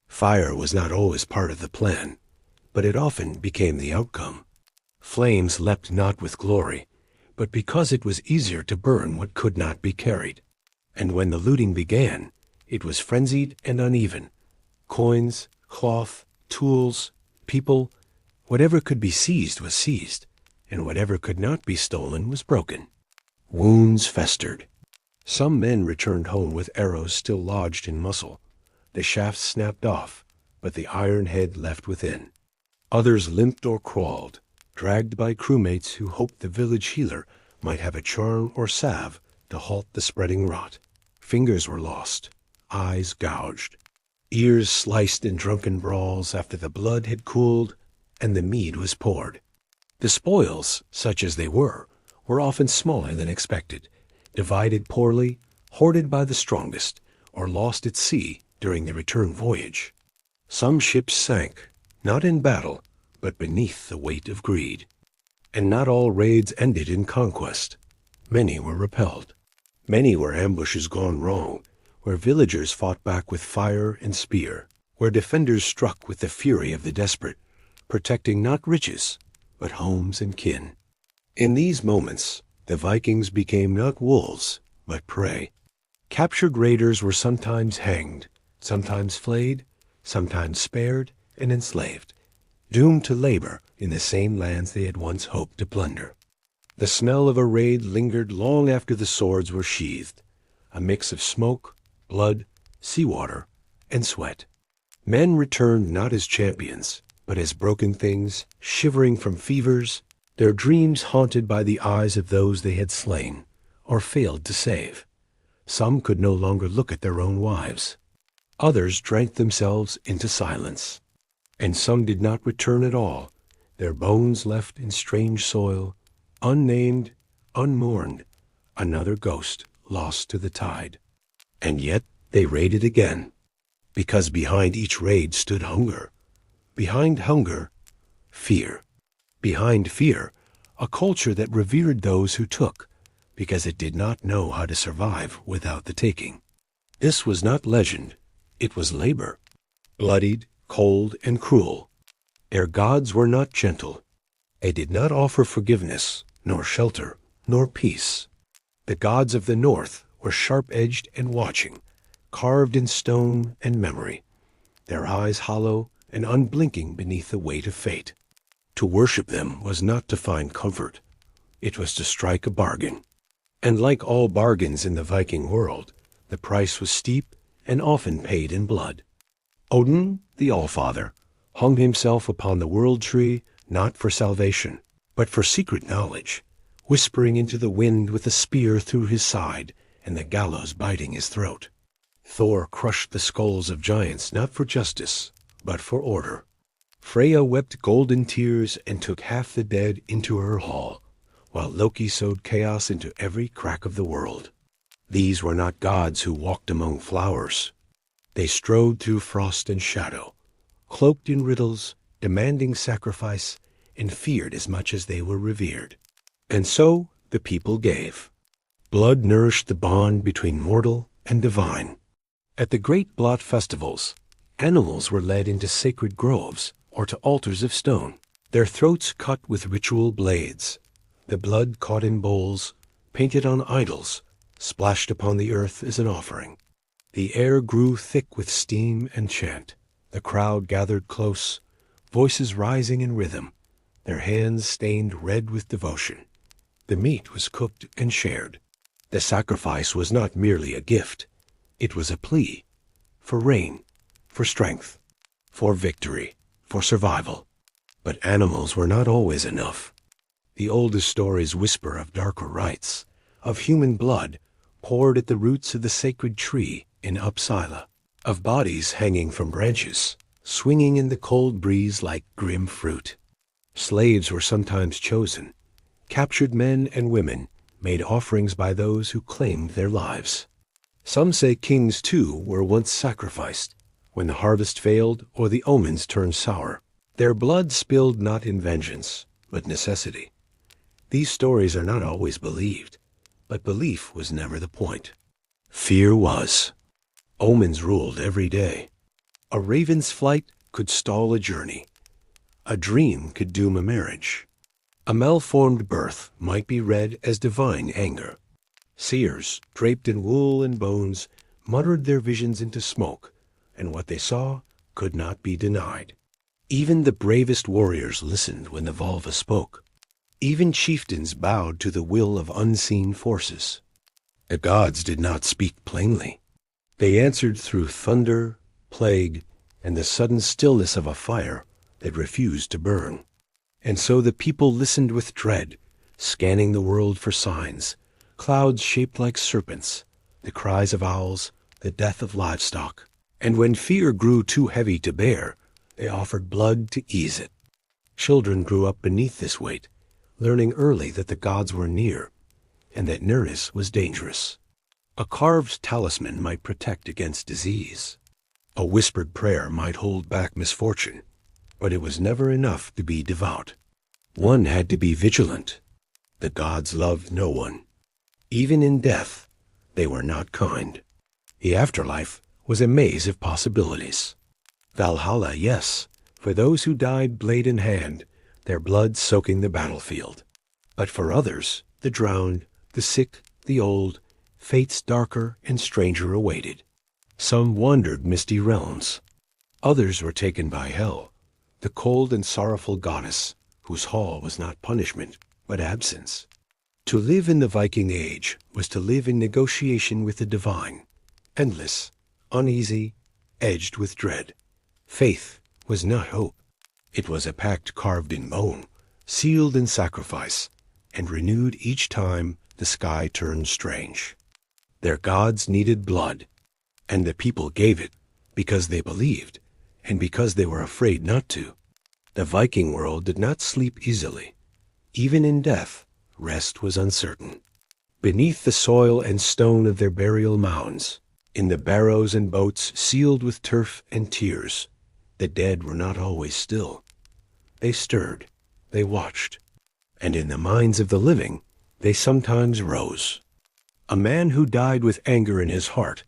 Fire was not always part of the plan, but it often became the outcome. Flames leapt not with glory, but because it was easier to burn what could not be carried. And when the looting began, it was frenzied and uneven. Coins, cloth, tools, people, whatever could be seized was seized, and whatever could not be stolen was broken. Wounds festered. Some men returned home with arrows still lodged in muscle. The shafts snapped off, but the iron head left within. Others limped or crawled, dragged by crewmates who hoped the village healer might have a charm or salve to halt the spreading rot. Fingers were lost, eyes gouged, ears sliced in drunken brawls after the blood had cooled and the mead was poured. The spoils, such as they were often smaller than expected, divided poorly, hoarded by the strongest, or lost at sea during the return voyage. Some ships sank, not in battle, but beneath the weight of greed. And not all raids ended in conquest. Many were repelled. Many were ambushes gone wrong, where villagers fought back with fire and spear, where defenders struck with the fury of the desperate, protecting not riches, but homes and kin. In these moments, The Vikings became not wolves, but prey. Captured raiders were sometimes hanged, sometimes flayed, sometimes spared and enslaved, doomed to labor in the same lands they had once hoped to plunder. The smell of a raid lingered long after the swords were sheathed, a mix of smoke, blood, seawater, and sweat. Men returned not as champions, but as broken things, shivering from fevers, their dreams haunted by the eyes of those they had slain or failed to save. Some could no longer look at their own wives. Others drank themselves into silence. And some did not return at all, their bones left in strange soil, unnamed, unmourned, another ghost lost to the tide. And yet they raided again, because behind each raid stood hunger. Behind hunger, fear. Behind fear, a culture that revered those who took, because it did not know how to survive without the taking. This was not legend, it was labor. Bloodied, cold, and cruel. Their gods were not gentle. They did not offer forgiveness, nor shelter, nor peace. The gods of the north were sharp-edged and watching, carved in stone and memory, their eyes hollow and unblinking beneath the weight of fate. To worship them was not to find comfort. It was to strike a bargain. And like all bargains in the Viking world, the price was steep and often paid in blood. Odin, the Allfather, hung himself upon the world tree not for salvation, but for secret knowledge, whispering into the wind with a spear through his side and the gallows biting his throat. Thor crushed the skulls of giants not for justice, but for order. Freya wept golden tears and took half the dead into her hall, while Loki sowed chaos into every crack of the world. These were not gods who walked among flowers. They strode through frost and shadow, cloaked in riddles, demanding sacrifice, and feared as much as they were revered. And so the people gave. Blood nourished the bond between mortal and divine. At the great blot festivals, animals were led into sacred groves or to altars of stone, their throats cut with ritual blades, the blood caught in bowls, painted on idols, splashed upon the earth as an offering. The air grew thick with steam and chant. The crowd gathered close, voices rising in rhythm, their hands stained red with devotion. The meat was cooked and shared. The sacrifice was not merely a gift. It was a plea for rain, for strength, for victory, for survival. But animals were not always enough. The oldest stories whisper of darker rites, of human blood poured at the roots of the sacred tree in Uppsala, of bodies hanging from branches, swinging in the cold breeze like grim fruit. Slaves were sometimes chosen. Captured men and women made offerings by those who claimed their lives. Some say kings, too, were once sacrificed, when the harvest failed or the omens turned sour. Their blood spilled not in vengeance, but necessity. These stories are not always believed, but belief was never the point. Fear was. Omens ruled every day. A raven's flight could stall a journey. A dream could doom a marriage. A malformed birth might be read as divine anger. Seers, draped in wool and bones, muttered their visions into smoke, and what they saw could not be denied. Even the bravest warriors listened when the Volva spoke. Even chieftains bowed to the will of unseen forces. The gods did not speak plainly. They answered through thunder, plague, and the sudden stillness of a fire that refused to burn. And so the people listened with dread, scanning the world for signs, clouds shaped like serpents, the cries of owls, the death of livestock. And when fear grew too heavy to bear, they offered blood to ease it. Children grew up beneath this weight, learning early that the gods were near, and that nearness was dangerous. A carved talisman might protect against disease. A whispered prayer might hold back misfortune, but it was never enough to be devout. One had to be vigilant. The gods loved no one. Even in death, they were not kind. The afterlife was a maze of possibilities. Valhalla, yes, for those who died blade in hand, their blood soaking the battlefield. But for others, The drowned, the sick, the old, fates darker and stranger awaited. Some wandered misty realms. Others were taken by hell, the cold and sorrowful goddess, whose hall was not punishment, but absence. To live in the Viking age was to live in negotiation with the divine, endless, uneasy, edged with dread. Faith was not hope. It was a pact carved in bone, sealed in sacrifice, and renewed each time the sky turned strange. Their gods needed blood, and the people gave it because they believed, and because they were afraid not to. The Viking world did not sleep easily. Even in death, rest was uncertain. Beneath the soil and stone of their burial mounds, in the barrows and boats sealed with turf and tears, the dead were not always still. They stirred, they watched, and in the minds of the living, they sometimes rose. A man who died with anger in his heart,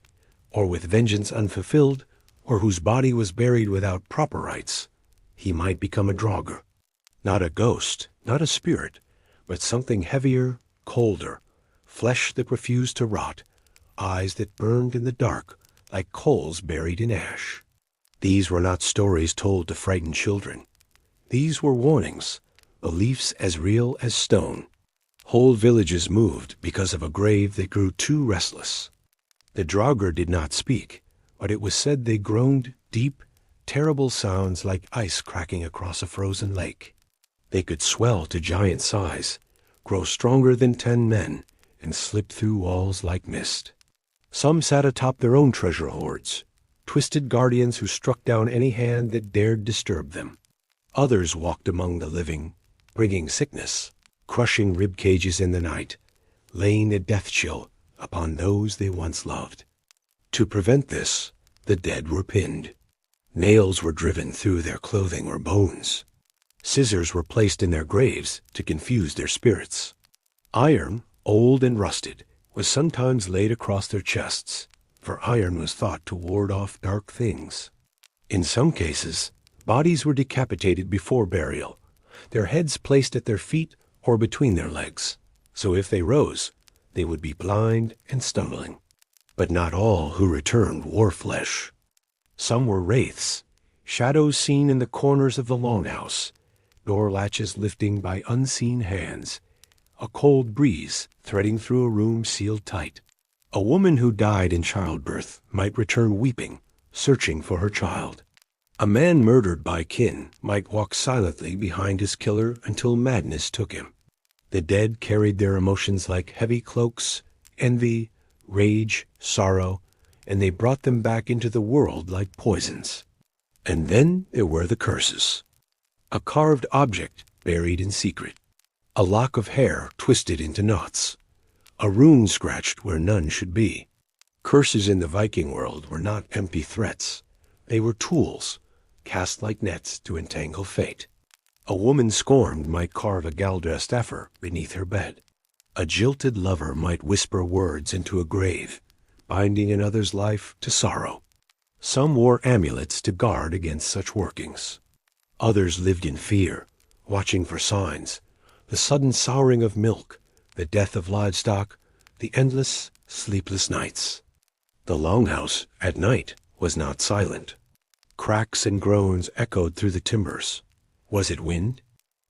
or with vengeance unfulfilled, or whose body was buried without proper rites, he might become a draugr. Not a ghost, not a spirit, but something heavier, colder, flesh that refused to rot, eyes that burned in the dark like coals buried in ash. These were not stories told to frighten children. These were warnings, beliefs as real as stone. Whole villages moved because of a grave that grew too restless. The draugr did not speak, but it was said they groaned deep, terrible sounds like ice cracking across a frozen lake. They could swell to giant size, grow stronger than 10 men, and slip through walls like mist. Some sat atop their own treasure hoards, twisted guardians who struck down any hand that dared disturb them. Others walked among the living, bringing sickness, crushing rib cages in the night, laying a death chill upon those they once loved. To prevent this, the dead were pinned. Nails were driven through their clothing or bones. Scissors were placed in their graves to confuse their spirits. Iron, old and rusted, was sometimes laid across their chests, for iron was thought to ward off dark things. In some cases, bodies were decapitated before burial, their heads placed at their feet or between their legs, so if they rose, they would be blind and stumbling. But not all who returned wore flesh. Some were wraiths, shadows seen in the corners of the longhouse, door latches lifting by unseen hands, a cold breeze threading through a room sealed tight. A woman who died in childbirth might return weeping, searching for her child. A man murdered by kin might walk silently behind his killer until madness took him. The dead carried their emotions like heavy cloaks, envy, rage, sorrow, and they brought them back into the world like poisons. And then there were the curses. A carved object buried in secret. A lock of hair twisted into knots. A rune scratched where none should be. Curses in the Viking world were not empty threats. They were tools, cast like nets to entangle fate. A woman scorned might carve a galdra staffer beneath her bed. A jilted lover might whisper words into a grave, binding another's life to sorrow. Some wore amulets to guard against such workings. Others lived in fear, watching for signs, the sudden souring of milk, the death of livestock, the endless, sleepless nights. The longhouse, at night, was not silent. Cracks and groans echoed through the timbers. Was it wind?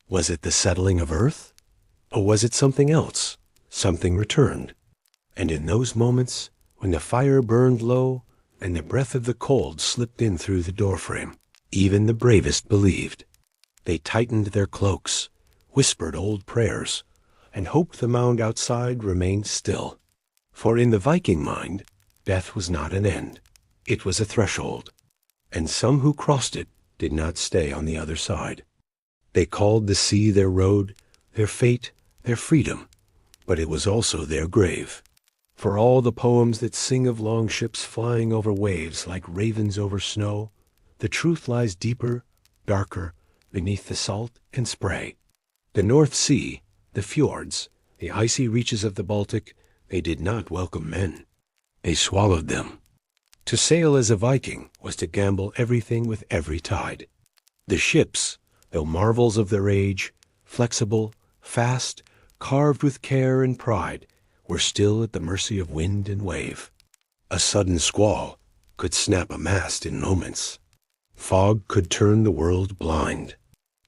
Was it the settling of earth? Or was it something else? Something returned. And in those moments, when the fire burned low and the breath of the cold slipped in through the doorframe, even the bravest believed. They tightened their cloaks, whispered old prayers, and hoped the mound outside remained still. For in the Viking mind, death was not an end. It was a threshold. And some who crossed it did not stay on the other side. They called the sea their road, their fate, their freedom, but it was also their grave. For all the poems that sing of longships flying over waves like ravens over snow, the truth lies deeper, darker, beneath the salt and spray. The North Sea, the fjords, the icy reaches of the Baltic, they did not welcome men. They swallowed them. To sail as a Viking was to gamble everything with every tide. The ships, though marvels of their age, flexible, fast, carved with care and pride, were still at the mercy of wind and wave. A sudden squall could snap a mast in moments. Fog could turn the world blind.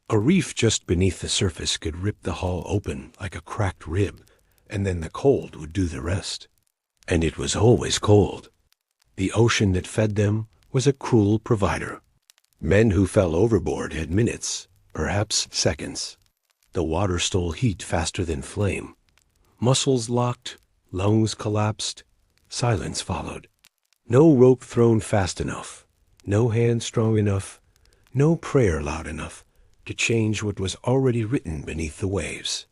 A reef just beneath the surface could rip the hull open like a cracked rib, and then the cold would do the rest. And it was always cold. The ocean that fed them was a cruel provider. Men who fell overboard had minutes, perhaps seconds. The water stole heat faster than flame. Muscles locked, lungs collapsed, silence followed. No rope thrown fast enough, no hand strong enough, no prayer loud enough to change what was already written beneath the waves.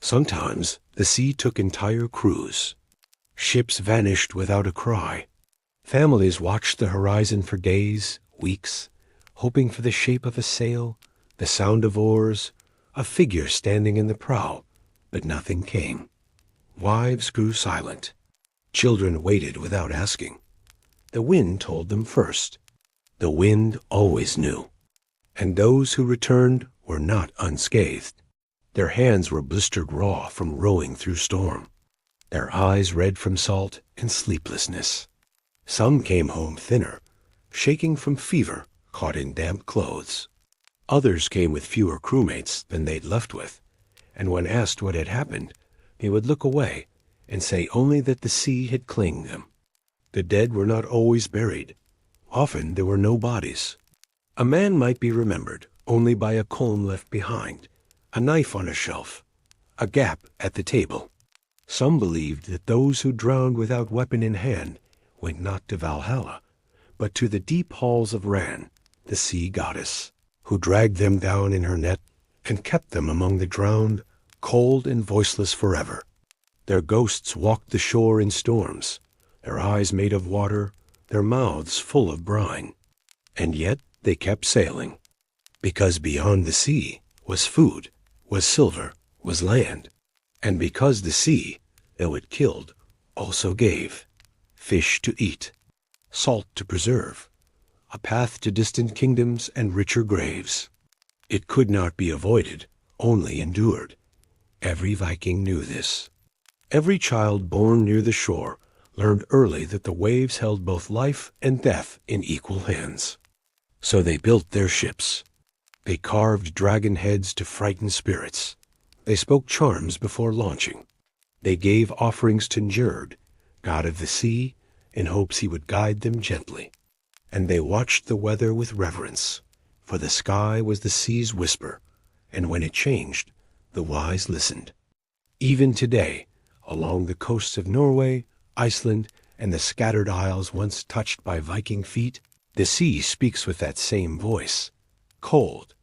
Sometimes the sea took entire crews. Ships vanished without a cry. Families watched the horizon for days, weeks, hoping for the shape of a sail, the sound of oars, a figure standing in the prow, but nothing came. Wives grew silent. Children waited without asking. The wind told them first. The wind always knew. And those who returned were not unscathed. Their hands were blistered raw from rowing through storm. Their eyes red from salt and sleeplessness. Some came home thinner, shaking from fever caught in damp clothes. Others came with fewer crewmates than they'd left with, and when asked what had happened, they would look away and say only that the sea had claimed them. The dead were not always buried. Often there were no bodies. A man might be remembered only by a comb left behind, a knife on a shelf, a gap at the table. Some believed that those who drowned without weapon in hand went not to Valhalla, but to the deep halls of Ran, the sea goddess, who dragged them down in her net and kept them among the drowned, cold and voiceless forever. Their ghosts walked the shore in storms, their eyes made of water, their mouths full of brine. And yet they kept sailing, because beyond the sea was food, was silver, was land, and because the sea, though it killed, also gave fish to eat, salt to preserve, a path to distant kingdoms and richer graves. It could not be avoided, only endured. Every Viking knew this. Every child born near the shore learned early that the waves held both life and death in equal hands. So they built their ships. They carved dragon heads to frighten spirits. They spoke charms before launching. They gave offerings to Njord, god of the sea, in hopes he would guide them gently. And they watched the weather with reverence, for the sky was the sea's whisper, and when it changed, the wise listened. Even today, along the coasts of Norway, Iceland, and the scattered isles once touched by Viking feet, the sea speaks with that same voice, cold,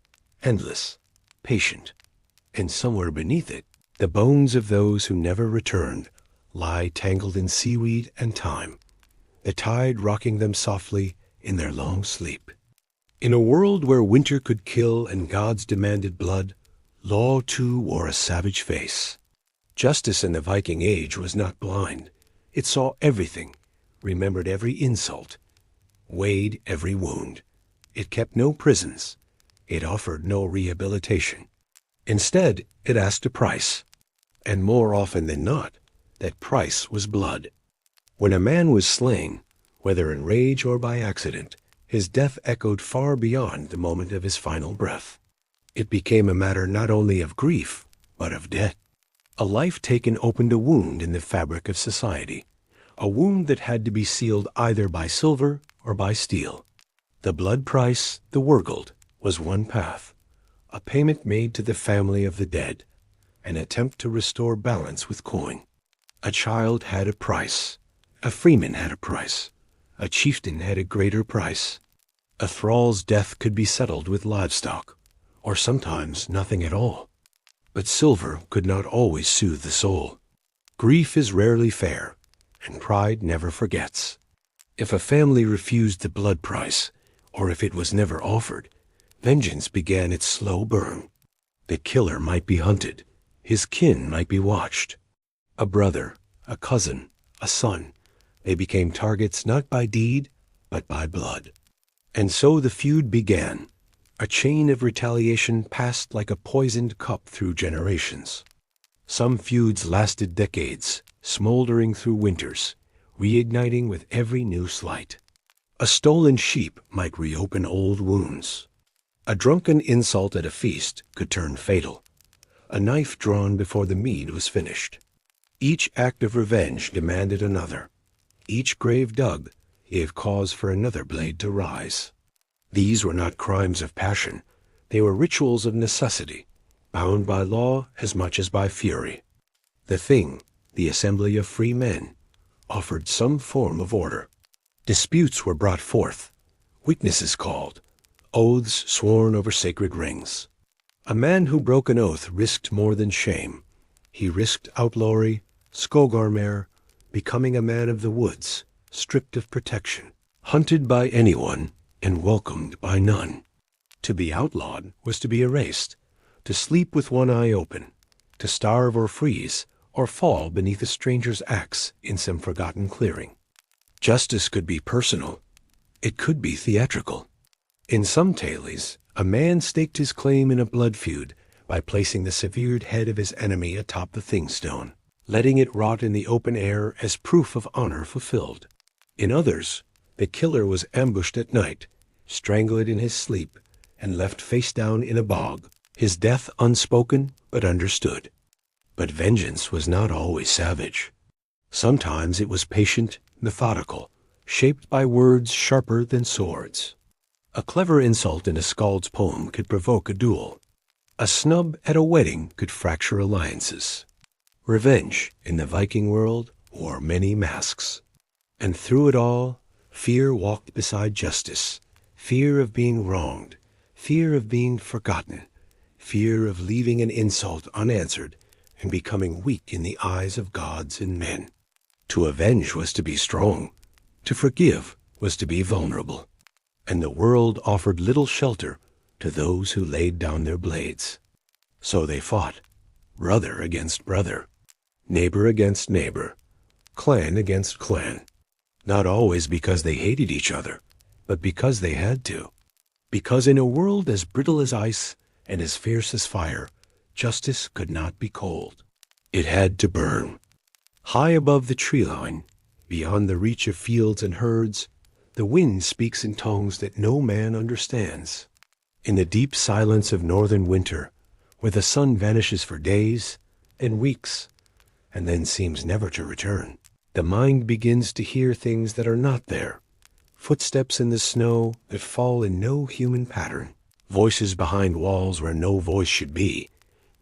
endless, patient, and somewhere beneath it, the bones of those who never returned lie tangled in seaweed and time, the tide rocking them softly in their long sleep. In a world where winter could kill and gods demanded blood, law too wore a savage face. Justice in the Viking age was not blind. It saw everything, remembered every insult, weighed every wound. It kept no prisons. It offered no rehabilitation. Instead, it asked a price, and more often than not, that price was blood. When a man was slain, whether in rage or by accident, his death echoed far beyond the moment of his final breath. It became a matter not only of grief, but of debt. A life taken opened a wound in the fabric of society, a wound that had to be sealed either by silver or by steel. The blood price, the wergild, was one path, a payment made to the family of the dead, an attempt to restore balance with coin. A child had a price, a freeman had a price, a chieftain had a greater price. A thrall's death could be settled with livestock, or sometimes nothing at all. But silver could not always soothe the soul. Grief is rarely fair, and pride never forgets. If a family refused the blood price, or if it was never offered, vengeance began its slow burn. The killer might be hunted, his kin might be watched. A brother, a cousin, a son, they became targets not by deed, but by blood. And so the feud began, a chain of retaliation passed like a poisoned cup through generations. Some feuds lasted decades, smoldering through winters, reigniting with every new slight. A stolen sheep might reopen old wounds. A drunken insult at a feast could turn fatal. A knife drawn before the mead was finished. Each act of revenge demanded another. Each grave dug gave cause for another blade to rise. These were not crimes of passion. They were rituals of necessity, bound by law as much as by fury. The Thing, the assembly of free men, offered some form of order. Disputes were brought forth, witnesses called, oaths sworn over sacred rings. A man who broke an oath risked more than shame. He risked outlawry, skogarmer, becoming a man of the woods, stripped of protection, hunted by anyone and welcomed by none. To be outlawed was to be erased, to sleep with one eye open, to starve or freeze, or fall beneath a stranger's axe in some forgotten clearing. Justice could be personal. It could be theatrical. In some tales, a man staked his claim in a blood feud by placing the severed head of his enemy atop the Thing stone, letting it rot in the open air as proof of honor fulfilled. In others, the killer was ambushed at night, strangled in his sleep, and left face down in a bog, his death unspoken but understood. But vengeance was not always savage. Sometimes it was patient, methodical, shaped by words sharper than swords. A clever insult in a skald's poem could provoke a duel. A snub at a wedding could fracture alliances. Revenge in the Viking world wore many masks. And through it all, fear walked beside justice, fear of being wronged, fear of being forgotten, fear of leaving an insult unanswered and becoming weak in the eyes of gods and men. To avenge was to be strong. To forgive was to be vulnerable. And the world offered little shelter to those who laid down their blades. So they fought, brother against brother, neighbor against neighbor, clan against clan. Not always because they hated each other, but because they had to. Because in a world as brittle as ice and as fierce as fire, justice could not be cold. It had to burn. High above the tree line, beyond the reach of fields and herds, the wind speaks in tongues that no man understands. In the deep silence of northern winter, where the sun vanishes for days and weeks, and then seems never to return, the mind begins to hear things that are not there. Footsteps in the snow that fall in no human pattern. Voices behind walls where no voice should be.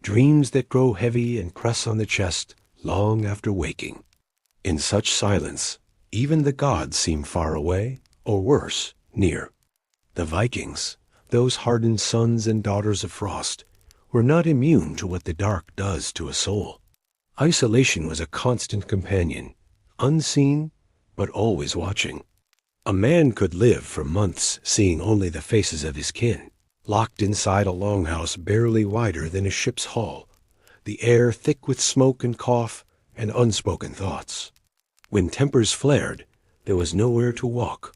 Dreams that grow heavy and press on the chest long after waking. In such silence, even the gods seem far away, or worse, near. The Vikings, those hardened sons and daughters of frost, were not immune to what the dark does to a soul. Isolation was a constant companion, unseen, but always watching. A man could live for months seeing only the faces of his kin, locked inside a longhouse barely wider than a ship's hull, the air thick with smoke and cough and unspoken thoughts. When tempers flared, there was nowhere to walk,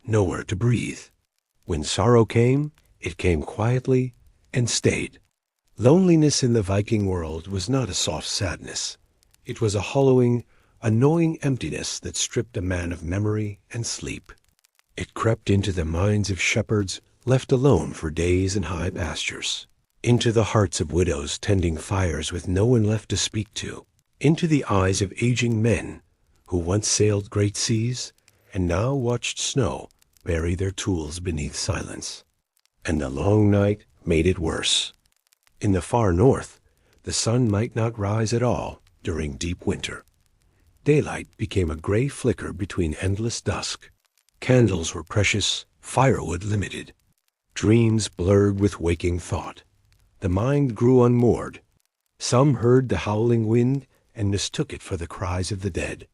nowhere to breathe. When sorrow came, it came quietly and stayed. Loneliness in the Viking world was not a soft sadness. It was a hollowing, annoying emptiness that stripped a man of memory and sleep. It crept into the minds of shepherds left alone for days in high pastures, into the hearts of widows tending fires with no one left to speak to, into the eyes of aging men who once sailed great seas and now watched snow bury their tools beneath silence. And the long night made it worse. In the far north, the sun might not rise at all during deep winter. Daylight became a gray flicker between endless dusk. Candles were precious, firewood limited. Dreams blurred with waking thought. The mind grew unmoored. Some heard the howling wind and mistook it for the cries of the dead.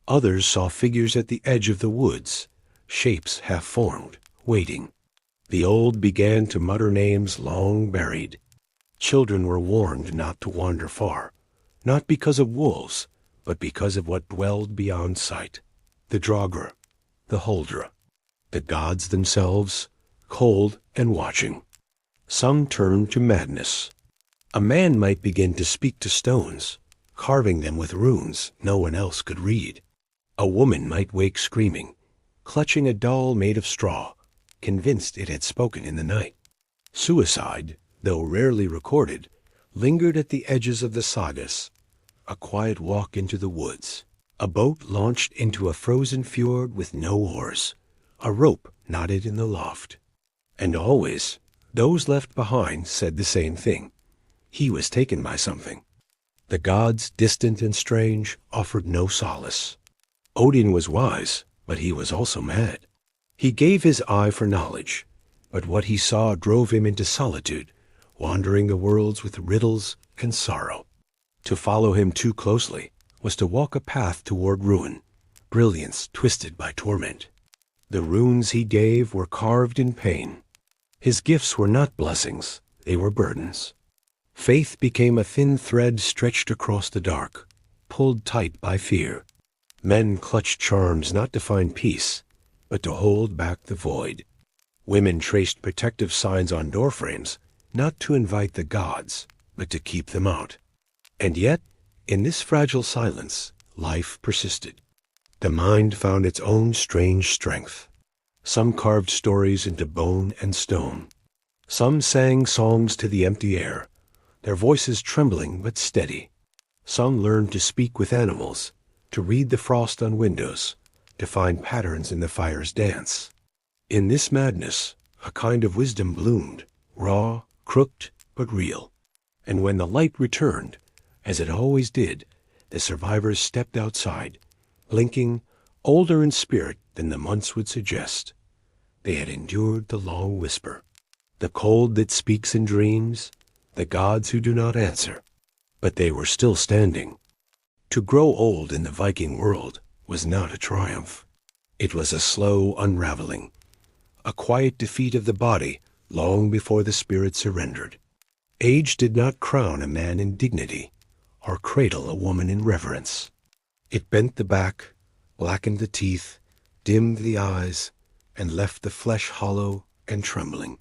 Others saw figures at the edge of the woods, shapes half-formed, waiting. The old began to mutter names long buried. Children were warned not to wander far, not because of wolves, but because of what dwelled beyond sight. The Draugr, the Huldra, the gods themselves, cold and watching. Some turned to madness. A man might begin to speak to stones, carving them with runes no one else could read. A woman might wake screaming, clutching a doll made of straw, convinced it had spoken in the night. Suicide, though rarely recorded, lingered at the edges of the sagas. A quiet walk into the woods, a boat launched into a frozen fjord with no oars, a rope knotted in the loft. And always, those left behind said the same thing. He was taken by something. The gods, distant and strange, offered no solace. Odin was wise, but he was also mad. He gave his eye for knowledge, but what he saw drove him into solitude, wandering the worlds with riddles and sorrow. To follow him too closely was to walk a path toward ruin, brilliance twisted by torment. The runes he gave were carved in pain. His gifts were not blessings, they were burdens. Faith became a thin thread stretched across the dark, pulled tight by fear. Men clutched charms not to find peace, but to hold back the void. Women traced protective signs on doorframes, not to invite the gods, but to keep them out. And yet, in this fragile silence, life persisted. The mind found its own strange strength. Some carved stories into bone and stone. Some sang songs to the empty air, their voices trembling but steady. Some learned to speak with animals, to read the frost on windows, to find patterns in the fire's dance. In this madness, a kind of wisdom bloomed, raw, crooked, but real. And when the light returned, as it always did, the survivors stepped outside, blinking, older in spirit than the months would suggest. They had endured the long whisper, the cold that speaks in dreams, the gods who do not answer. But they were still standing. To grow old in the Viking world was not a triumph. It was a slow unraveling, a quiet defeat of the body long before the spirit surrendered. Age did not crown a man in dignity or cradle a woman in reverence. It bent the back, blackened the teeth, dimmed the eyes, and left the flesh hollow and trembling.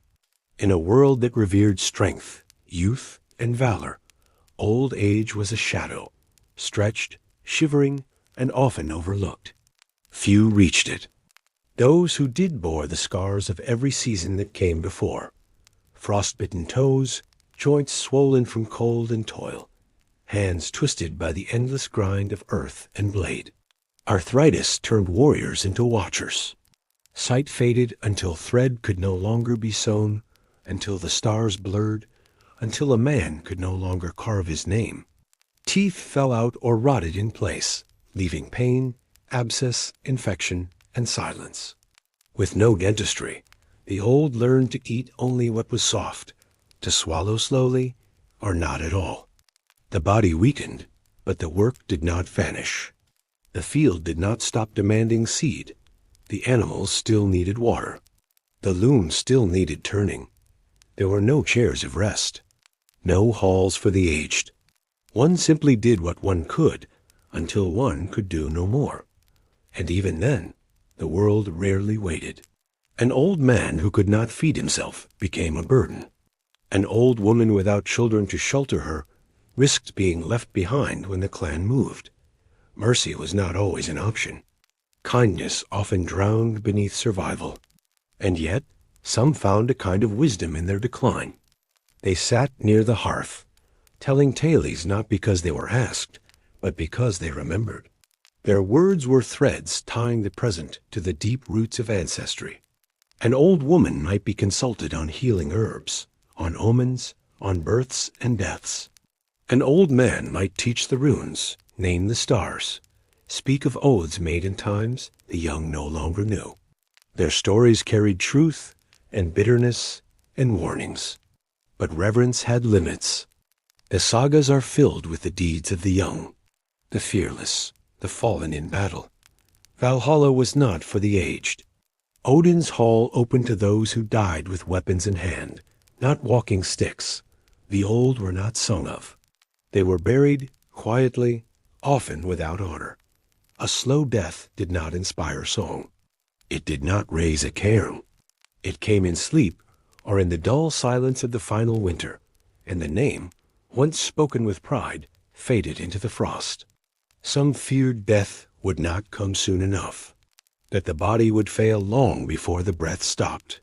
In a world that revered strength, youth, and valor, old age was a shadow, stretched, shivering, and often overlooked. Few reached it. Those who did bore the scars of every season that came before. Frostbitten toes, joints swollen from cold and toil, hands twisted by the endless grind of earth and blade. Arthritis turned warriors into watchers. Sight faded until thread could no longer be sewn, until the stars blurred, until a man could no longer carve his name. Teeth fell out or rotted in place, leaving pain, abscess, infection, and silence. With no dentistry, the old learned to eat only what was soft, to swallow slowly, or not at all. The body weakened, but the work did not vanish. The field did not stop demanding seed. The animals still needed water. The loom still needed turning. There were no chairs of rest, no halls for the aged. One simply did what one could until one could do no more. And even then, the world rarely waited. An old man who could not feed himself became a burden. An old woman without children to shelter her risked being left behind when the clan moved. Mercy was not always an option. Kindness often drowned beneath survival. And yet, some found a kind of wisdom in their decline. They sat near the hearth, telling tales not because they were asked, but because they remembered. Their words were threads tying the present to the deep roots of ancestry. An old woman might be consulted on healing herbs, on omens, on births and deaths. An old man might teach the runes, name the stars, speak of oaths made in times the young no longer knew. Their stories carried truth and bitterness and warnings. But reverence had limits. The sagas are filled with the deeds of the young, the fearless, the fallen in battle. Valhalla was not for the aged. Odin's hall opened to those who died with weapons in hand, not walking sticks. The old were not sung of. They were buried quietly, often without honor. A slow death did not inspire song. It did not raise a cairn. It came in sleep or in the dull silence of the final winter, and the name once spoken with pride, faded into the frost. Some feared death would not come soon enough, that the body would fail long before the breath stopped,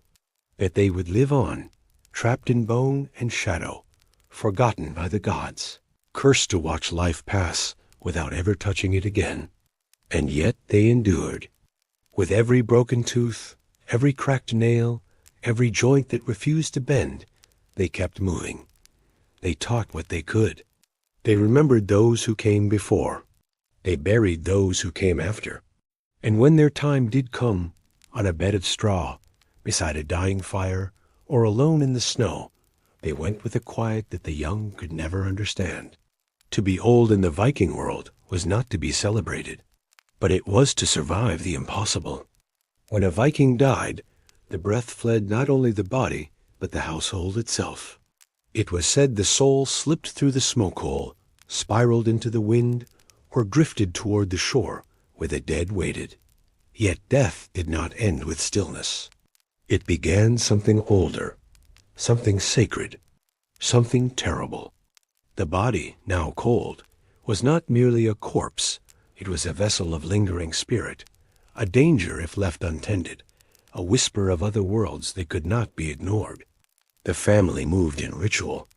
that they would live on, trapped in bone and shadow, forgotten by the gods, cursed to watch life pass without ever touching it again. And yet they endured. With every broken tooth, every cracked nail, every joint that refused to bend, they kept moving. They taught what they could. They remembered those who came before. They buried those who came after. And when their time did come, on a bed of straw, beside a dying fire, or alone in the snow, they went with a quiet that the young could never understand. To be old in the Viking world was not to be celebrated, but it was to survive the impossible. When a Viking died, the breath fled not only the body, but the household itself. It was said the soul slipped through the smoke hole, spiraled into the wind, or drifted toward the shore where the dead waited. Yet death did not end with stillness. It began something older, something sacred, something terrible. The body, now cold, was not merely a corpse. It was a vessel of lingering spirit, a danger if left untended, a whisper of other worlds that could not be ignored. The family moved in ritual.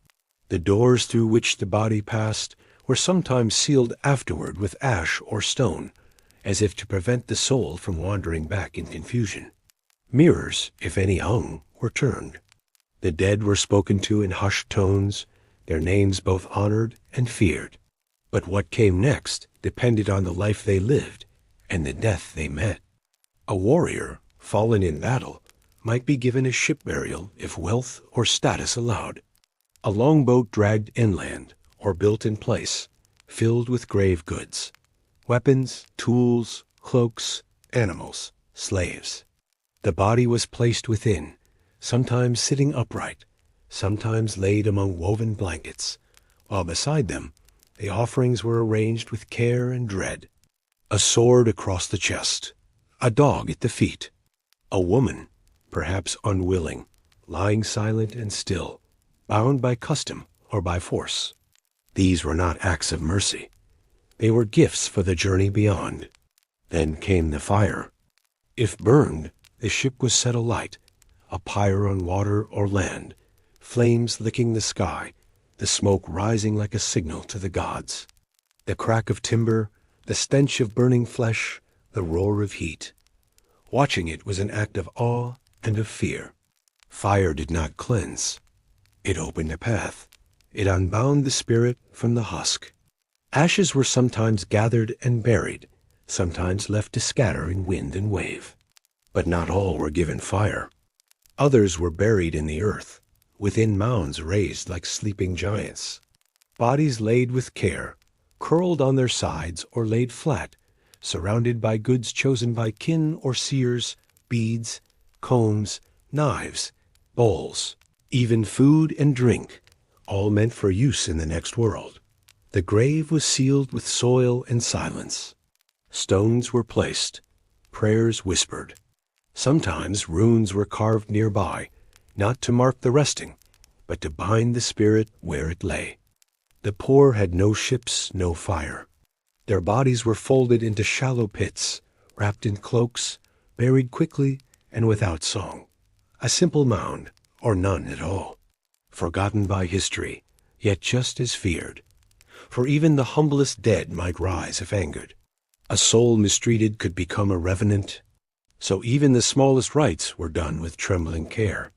The doors through which the body passed were sometimes sealed afterward with ash or stone, as if to prevent the soul from wandering back in confusion. Mirrors, if any hung, were turned. The dead were spoken to in hushed tones, their names both honored and feared. But what came next depended on the life they lived and the death they met. A warrior, fallen in battle, might be given a ship burial if wealth or status allowed. A longboat dragged inland or built in place, filled with grave goods, weapons, tools, cloaks, animals, slaves. The body was placed within, sometimes sitting upright, sometimes laid among woven blankets, while beside them the offerings were arranged with care and dread. A sword across the chest, a dog at the feet, a woman, perhaps unwilling, lying silent and still, bound by custom or by force. These were not acts of mercy. They were gifts for the journey beyond. Then came the fire. If burned, the ship was set alight, a pyre on water or land, flames licking the sky, the smoke rising like a signal to the gods. The crack of timber, the stench of burning flesh, the roar of heat. Watching it was an act of awe and of fear. Fire did not cleanse. It opened a path. It unbound the spirit from the husk. Ashes were sometimes gathered and buried, sometimes left to scatter in wind and wave. But not all were given fire. Others were buried in the earth, within mounds raised like sleeping giants. Bodies laid with care, curled on their sides or laid flat, surrounded by goods chosen by kin or seers, beads, combs, knives, bowls, even food and drink, all meant for use in the next world. The grave was sealed with soil and silence. Stones were placed, prayers whispered. Sometimes runes were carved nearby, not to mark the resting, but to bind the spirit where it lay. The poor had no ships, no fire. Their bodies were folded into shallow pits, wrapped in cloaks, buried quickly and without song. A simple mound, or none at all. Forgotten by history, yet just as feared. For even the humblest dead might rise if angered. A soul mistreated could become a revenant. So even the smallest rites were done with trembling care.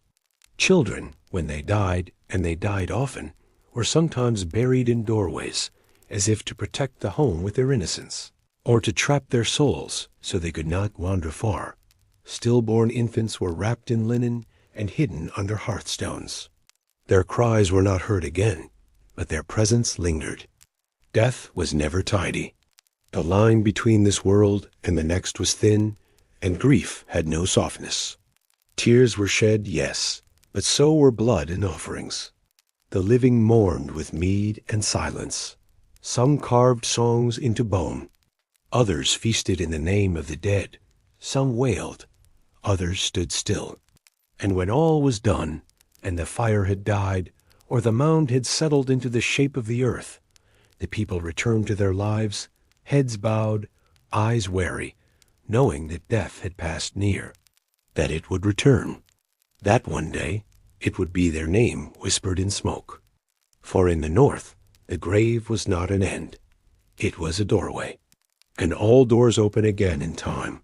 Children, when they died, and they died often, were sometimes buried in doorways, as if to protect the home with their innocence, or to trap their souls so they could not wander far. Stillborn infants were wrapped in linen and hidden under hearthstones. Their cries were not heard again, but their presence lingered. Death was never tidy. The line between this world and the next was thin, and grief had no softness. Tears were shed, yes, but so were blood and offerings. The living mourned with mead and silence. Some carved songs into bone. Others feasted in the name of the dead. Some wailed. Others stood still. And when all was done, and the fire had died, or the mound had settled into the shape of the earth, the people returned to their lives, heads bowed, eyes wary, knowing that death had passed near, that it would return, that one day it would be their name whispered in smoke. For in the north, the grave was not an end. It was a doorway, and all doors open again in time.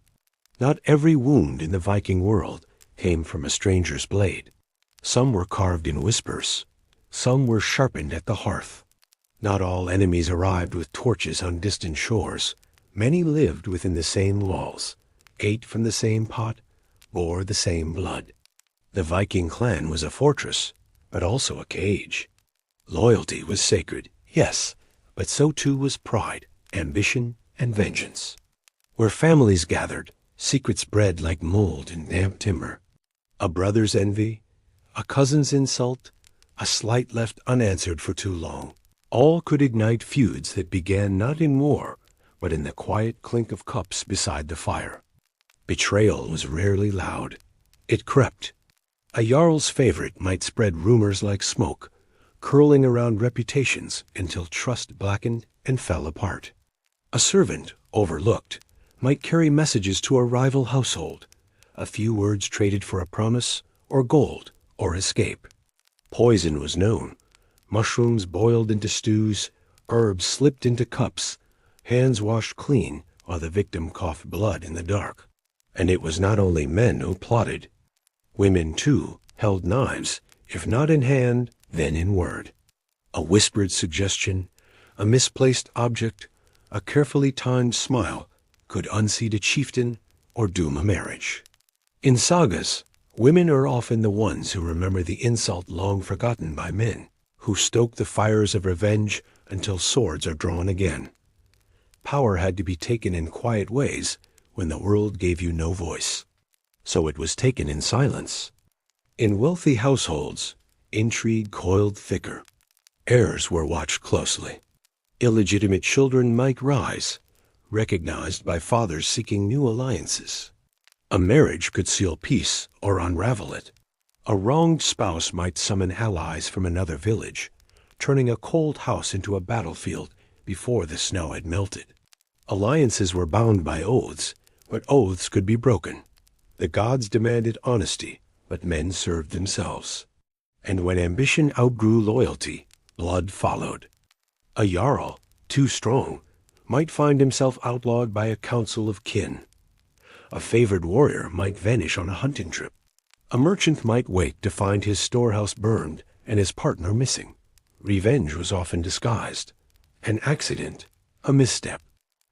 Not every wound in the Viking world came from a stranger's blade. Some were carved in whispers. Some were sharpened at the hearth. Not all enemies arrived with torches on distant shores. Many lived within the same walls, ate from the same pot, bore the same blood. The Viking clan was a fortress, but also a cage. Loyalty was sacred, yes, but so too was pride, ambition, and vengeance. Where families gathered, secrets bred like mold in damp timber. A brother's envy, a cousin's insult, a slight left unanswered for too long. All could ignite feuds that began not in war, but in the quiet clink of cups beside the fire. Betrayal was rarely loud. It crept. A jarl's favorite might spread rumors like smoke, curling around reputations until trust blackened and fell apart. A servant, overlooked, might carry messages to a rival household, a few words traded for a promise, or gold, or escape. Poison was known. Mushrooms boiled into stews, herbs slipped into cups, hands washed clean while the victim coughed blood in the dark. And it was not only men who plotted. Women, too, held knives, if not in hand, then in word. A whispered suggestion, a misplaced object, a carefully timed smile could unseat a chieftain or doom a marriage. In sagas, women are often the ones who remember the insult long forgotten by men, who stoke the fires of revenge until swords are drawn again. Power had to be taken in quiet ways when the world gave you no voice. So it was taken in silence. In wealthy households, intrigue coiled thicker. Heirs were watched closely. Illegitimate children might rise, recognized by fathers seeking new alliances. A marriage could seal peace or unravel it. A wronged spouse might summon allies from another village, turning a cold house into a battlefield before the snow had melted. Alliances were bound by oaths, but oaths could be broken. The gods demanded honesty, but men served themselves. And when ambition outgrew loyalty, blood followed. A jarl, too strong, might find himself outlawed by a council of kin. A favored warrior might vanish on a hunting trip. A merchant might wake to find his storehouse burned and his partner missing. Revenge was often disguised. An accident, a misstep,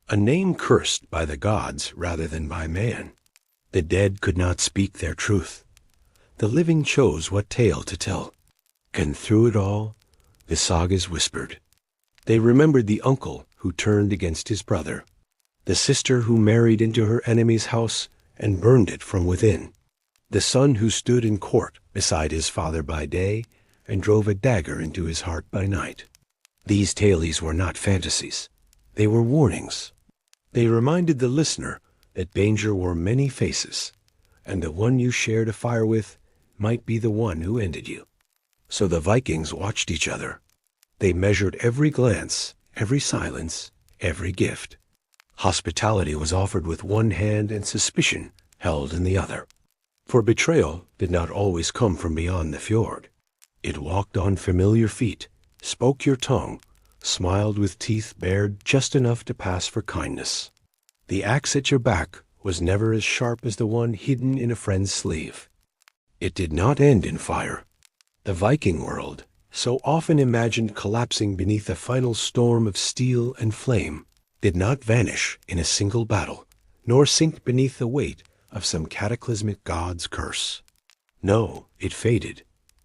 a name cursed by the gods rather than by man. The dead could not speak their truth. The living chose what tale to tell. And through it all, the sagas whispered. They remembered the uncle who turned against his brother, the sister who married into her enemy's house and burned it from within, the son who stood in court beside his father by day and drove a dagger into his heart by night. These tales were not fantasies. They were warnings. They reminded the listener that danger wore many faces, and the one you shared a fire with might be the one who ended you. So the Vikings watched each other. They measured every glance, every silence, every gift. Hospitality was offered with one hand and suspicion held in the other. For betrayal did not always come from beyond the fjord. It walked on familiar feet, spoke your tongue, smiled with teeth bared just enough to pass for kindness. The axe at your back was never as sharp as the one hidden in a friend's sleeve. It did not end in fire. The Viking world, so often imagined collapsing beneath a final storm of steel and flame, did not vanish in a single battle, nor sink beneath the weight of some cataclysmic god's curse. No, it faded,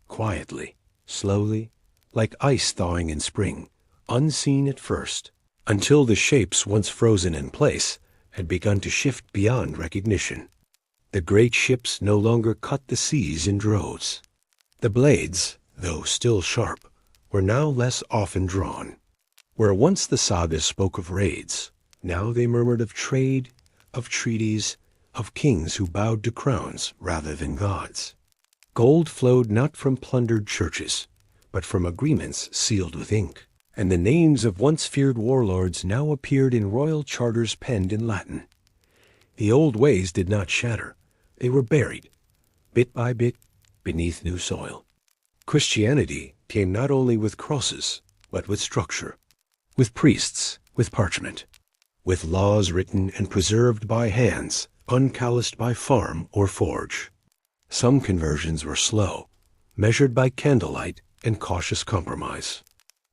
quietly, slowly, like ice thawing in spring, unseen at first, until the shapes once frozen in place had begun to shift beyond recognition. The great ships no longer cut the seas in droves. The blades, though still sharp, were now less often drawn. Where once the sagas spoke of raids, now they murmured of trade, of treaties, of kings who bowed to crowns rather than gods. Gold flowed not from plundered churches, but from agreements sealed with ink. And the names of once feared warlords now appeared in royal charters penned in Latin. The old ways did not shatter. They were buried, bit by bit, beneath new soil. Christianity came not only with crosses, but with structure, with priests, with parchment, with laws written and preserved by hands, uncalloused by farm or forge. Some conversions were slow, measured by candlelight and cautious compromise.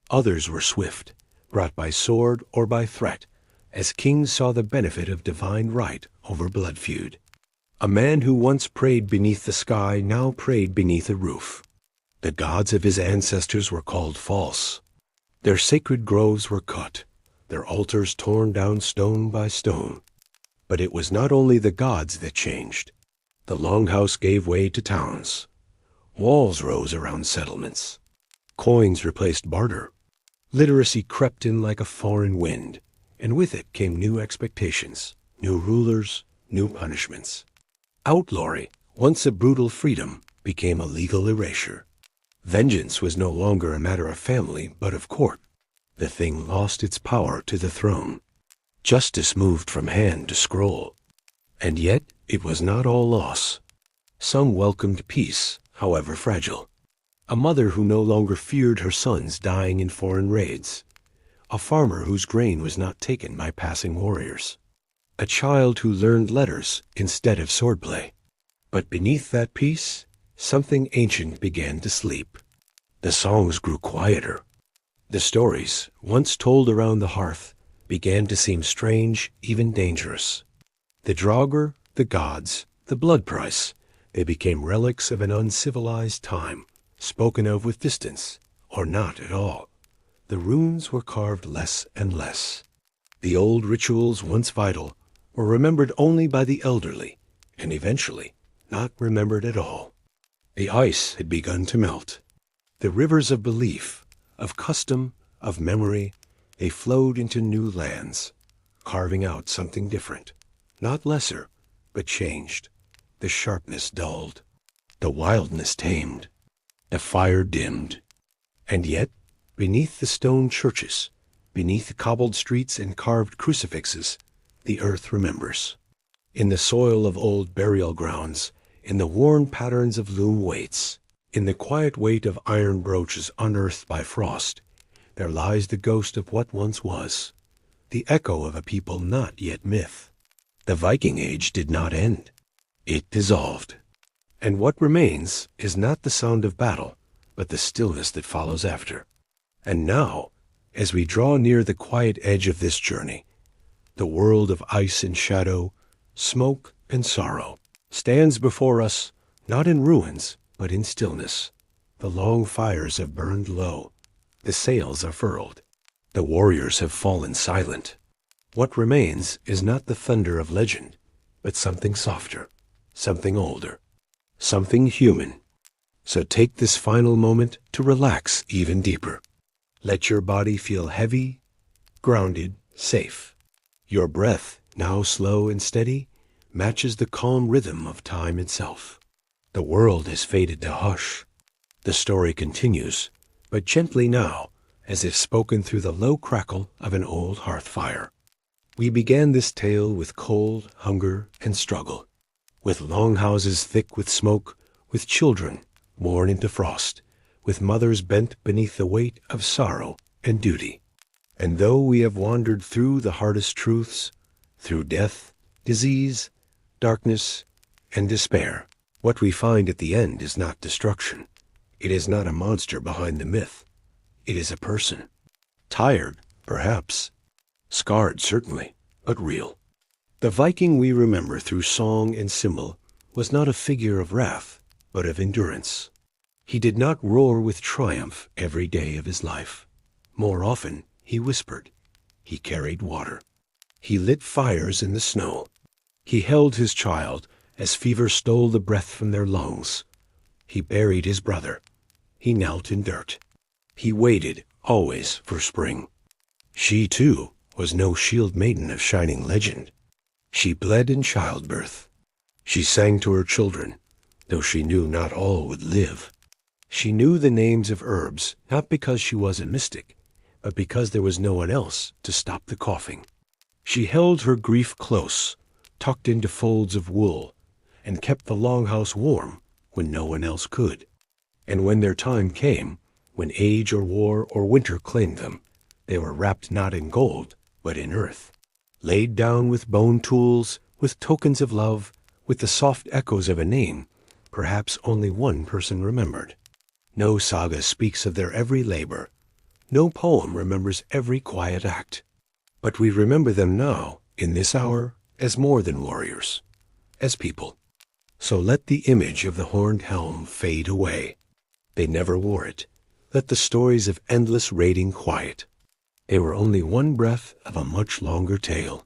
Others were swift, brought by sword or by threat, as kings saw the benefit of divine right over blood feud. A man who once prayed beneath the sky now prayed beneath a roof. The gods of his ancestors were called false. Their sacred groves were cut, their altars torn down stone by stone. But it was not only the gods that changed. The longhouse gave way to towns. Walls rose around settlements. Coins replaced barter. Literacy crept in like a foreign wind, and with it came new expectations, new rulers, new punishments. Outlawry, once a brutal freedom, became a legal erasure. Vengeance was no longer a matter of family, but of court. The thing lost its power to the throne. Justice moved from hand to scroll. And yet it was not all loss. Some welcomed peace, however fragile. A mother who no longer feared her sons dying in foreign raids. A farmer whose grain was not taken by passing warriors. A child who learned letters instead of swordplay. But beneath that peace, something ancient began to sleep. The songs grew quieter. The stories, once told around the hearth, began to seem strange, even dangerous. The draugr, the gods, the blood price, they became relics of an uncivilized time, spoken of with distance, or not at all. The runes were carved less and less. The old rituals, once vital, were remembered only by the elderly, and eventually not remembered at all. The ice had begun to melt. The rivers of belief, of custom, of memory, they flowed into new lands, carving out something different, not lesser, but changed. The sharpness dulled, the wildness tamed, the fire dimmed. And yet, beneath the stone churches, beneath the cobbled streets and carved crucifixes, the earth remembers. In the soil of old burial grounds, in the worn patterns of loom weights, in the quiet weight of iron brooches unearthed by frost, there lies the ghost of what once was, the echo of a people not yet myth. The Viking Age did not end. It dissolved. And what remains is not the sound of battle, but the stillness that follows after. And now, as we draw near the quiet edge of this journey, the world of ice and shadow, smoke and sorrow, stands before us, not in ruins, but in stillness. The long fires have burned low. The sails are furled. The warriors have fallen silent. What remains is not the thunder of legend, but something softer, something older, something human. So take this final moment to relax even deeper. Let your body feel heavy, grounded, safe. Your breath, now slow and steady, matches the calm rhythm of time itself. The world has faded to hush. The story continues, but gently now, as if spoken through the low crackle of an old hearth fire. We began this tale with cold, hunger, and struggle, with longhouses thick with smoke, with children worn into frost, with mothers bent beneath the weight of sorrow and duty. And though we have wandered through the hardest truths, through death, disease, darkness, and despair, what we find at the end is not destruction. It is not a monster behind the myth. It is a person. Tired, perhaps. Scarred, certainly, but real. The Viking we remember through song and symbol was not a figure of wrath, but of endurance. He did not roar with triumph every day of his life. More often, he whispered. He carried water. He lit fires in the snow. He held his child as fever stole the breath from their lungs. He buried his brother. He knelt in dirt. He waited, always, for spring. She, too, was no shield maiden of shining legend. She bled in childbirth. She sang to her children, though she knew not all would live. She knew the names of herbs, not because she was a mystic, but because there was no one else to stop the coughing. She held her grief close, tucked into folds of wool, and kept the longhouse warm when no one else could. And when their time came, when age or war or winter claimed them, they were wrapped not in gold, but in earth, laid down with bone tools, with tokens of love, with the soft echoes of a name perhaps only one person remembered. No saga speaks of their every labor. No poem remembers every quiet act. But we remember them now, in this hour, as more than warriors, as people. So let the image of the horned helm fade away. They never wore it. Let the stories of endless raiding quiet. They were only one breath of a much longer tale.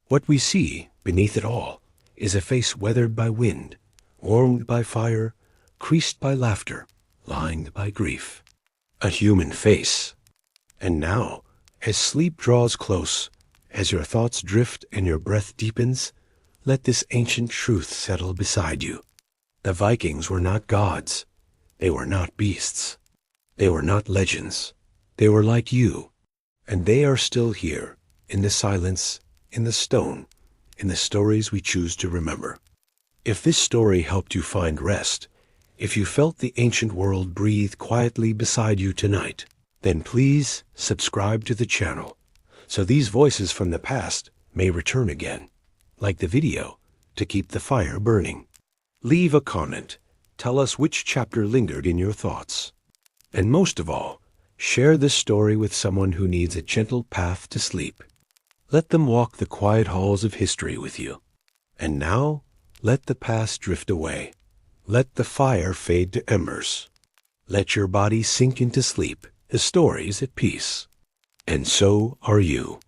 What we see, beneath it all, is a face weathered by wind, warmed by fire, creased by laughter, lined by grief. A human face. And now, as sleep draws close, as your thoughts drift and your breath deepens, let this ancient truth settle beside you. The Vikings were not gods. They were not beasts. They were not legends. They were like you. And they are still here, in the silence, in the stone, in the stories we choose to remember. If this story helped you find rest, if you felt the ancient world breathe quietly beside you tonight, then please subscribe to the channel so these voices from the past may return again, like the video, to keep the fire burning. Leave a comment. Tell us which chapter lingered in your thoughts. And most of all, share this story with someone who needs a gentle path to sleep. Let them walk the quiet halls of history with you. And now, let the past drift away. Let the fire fade to embers. Let your body sink into sleep, the stories at peace. And so are you.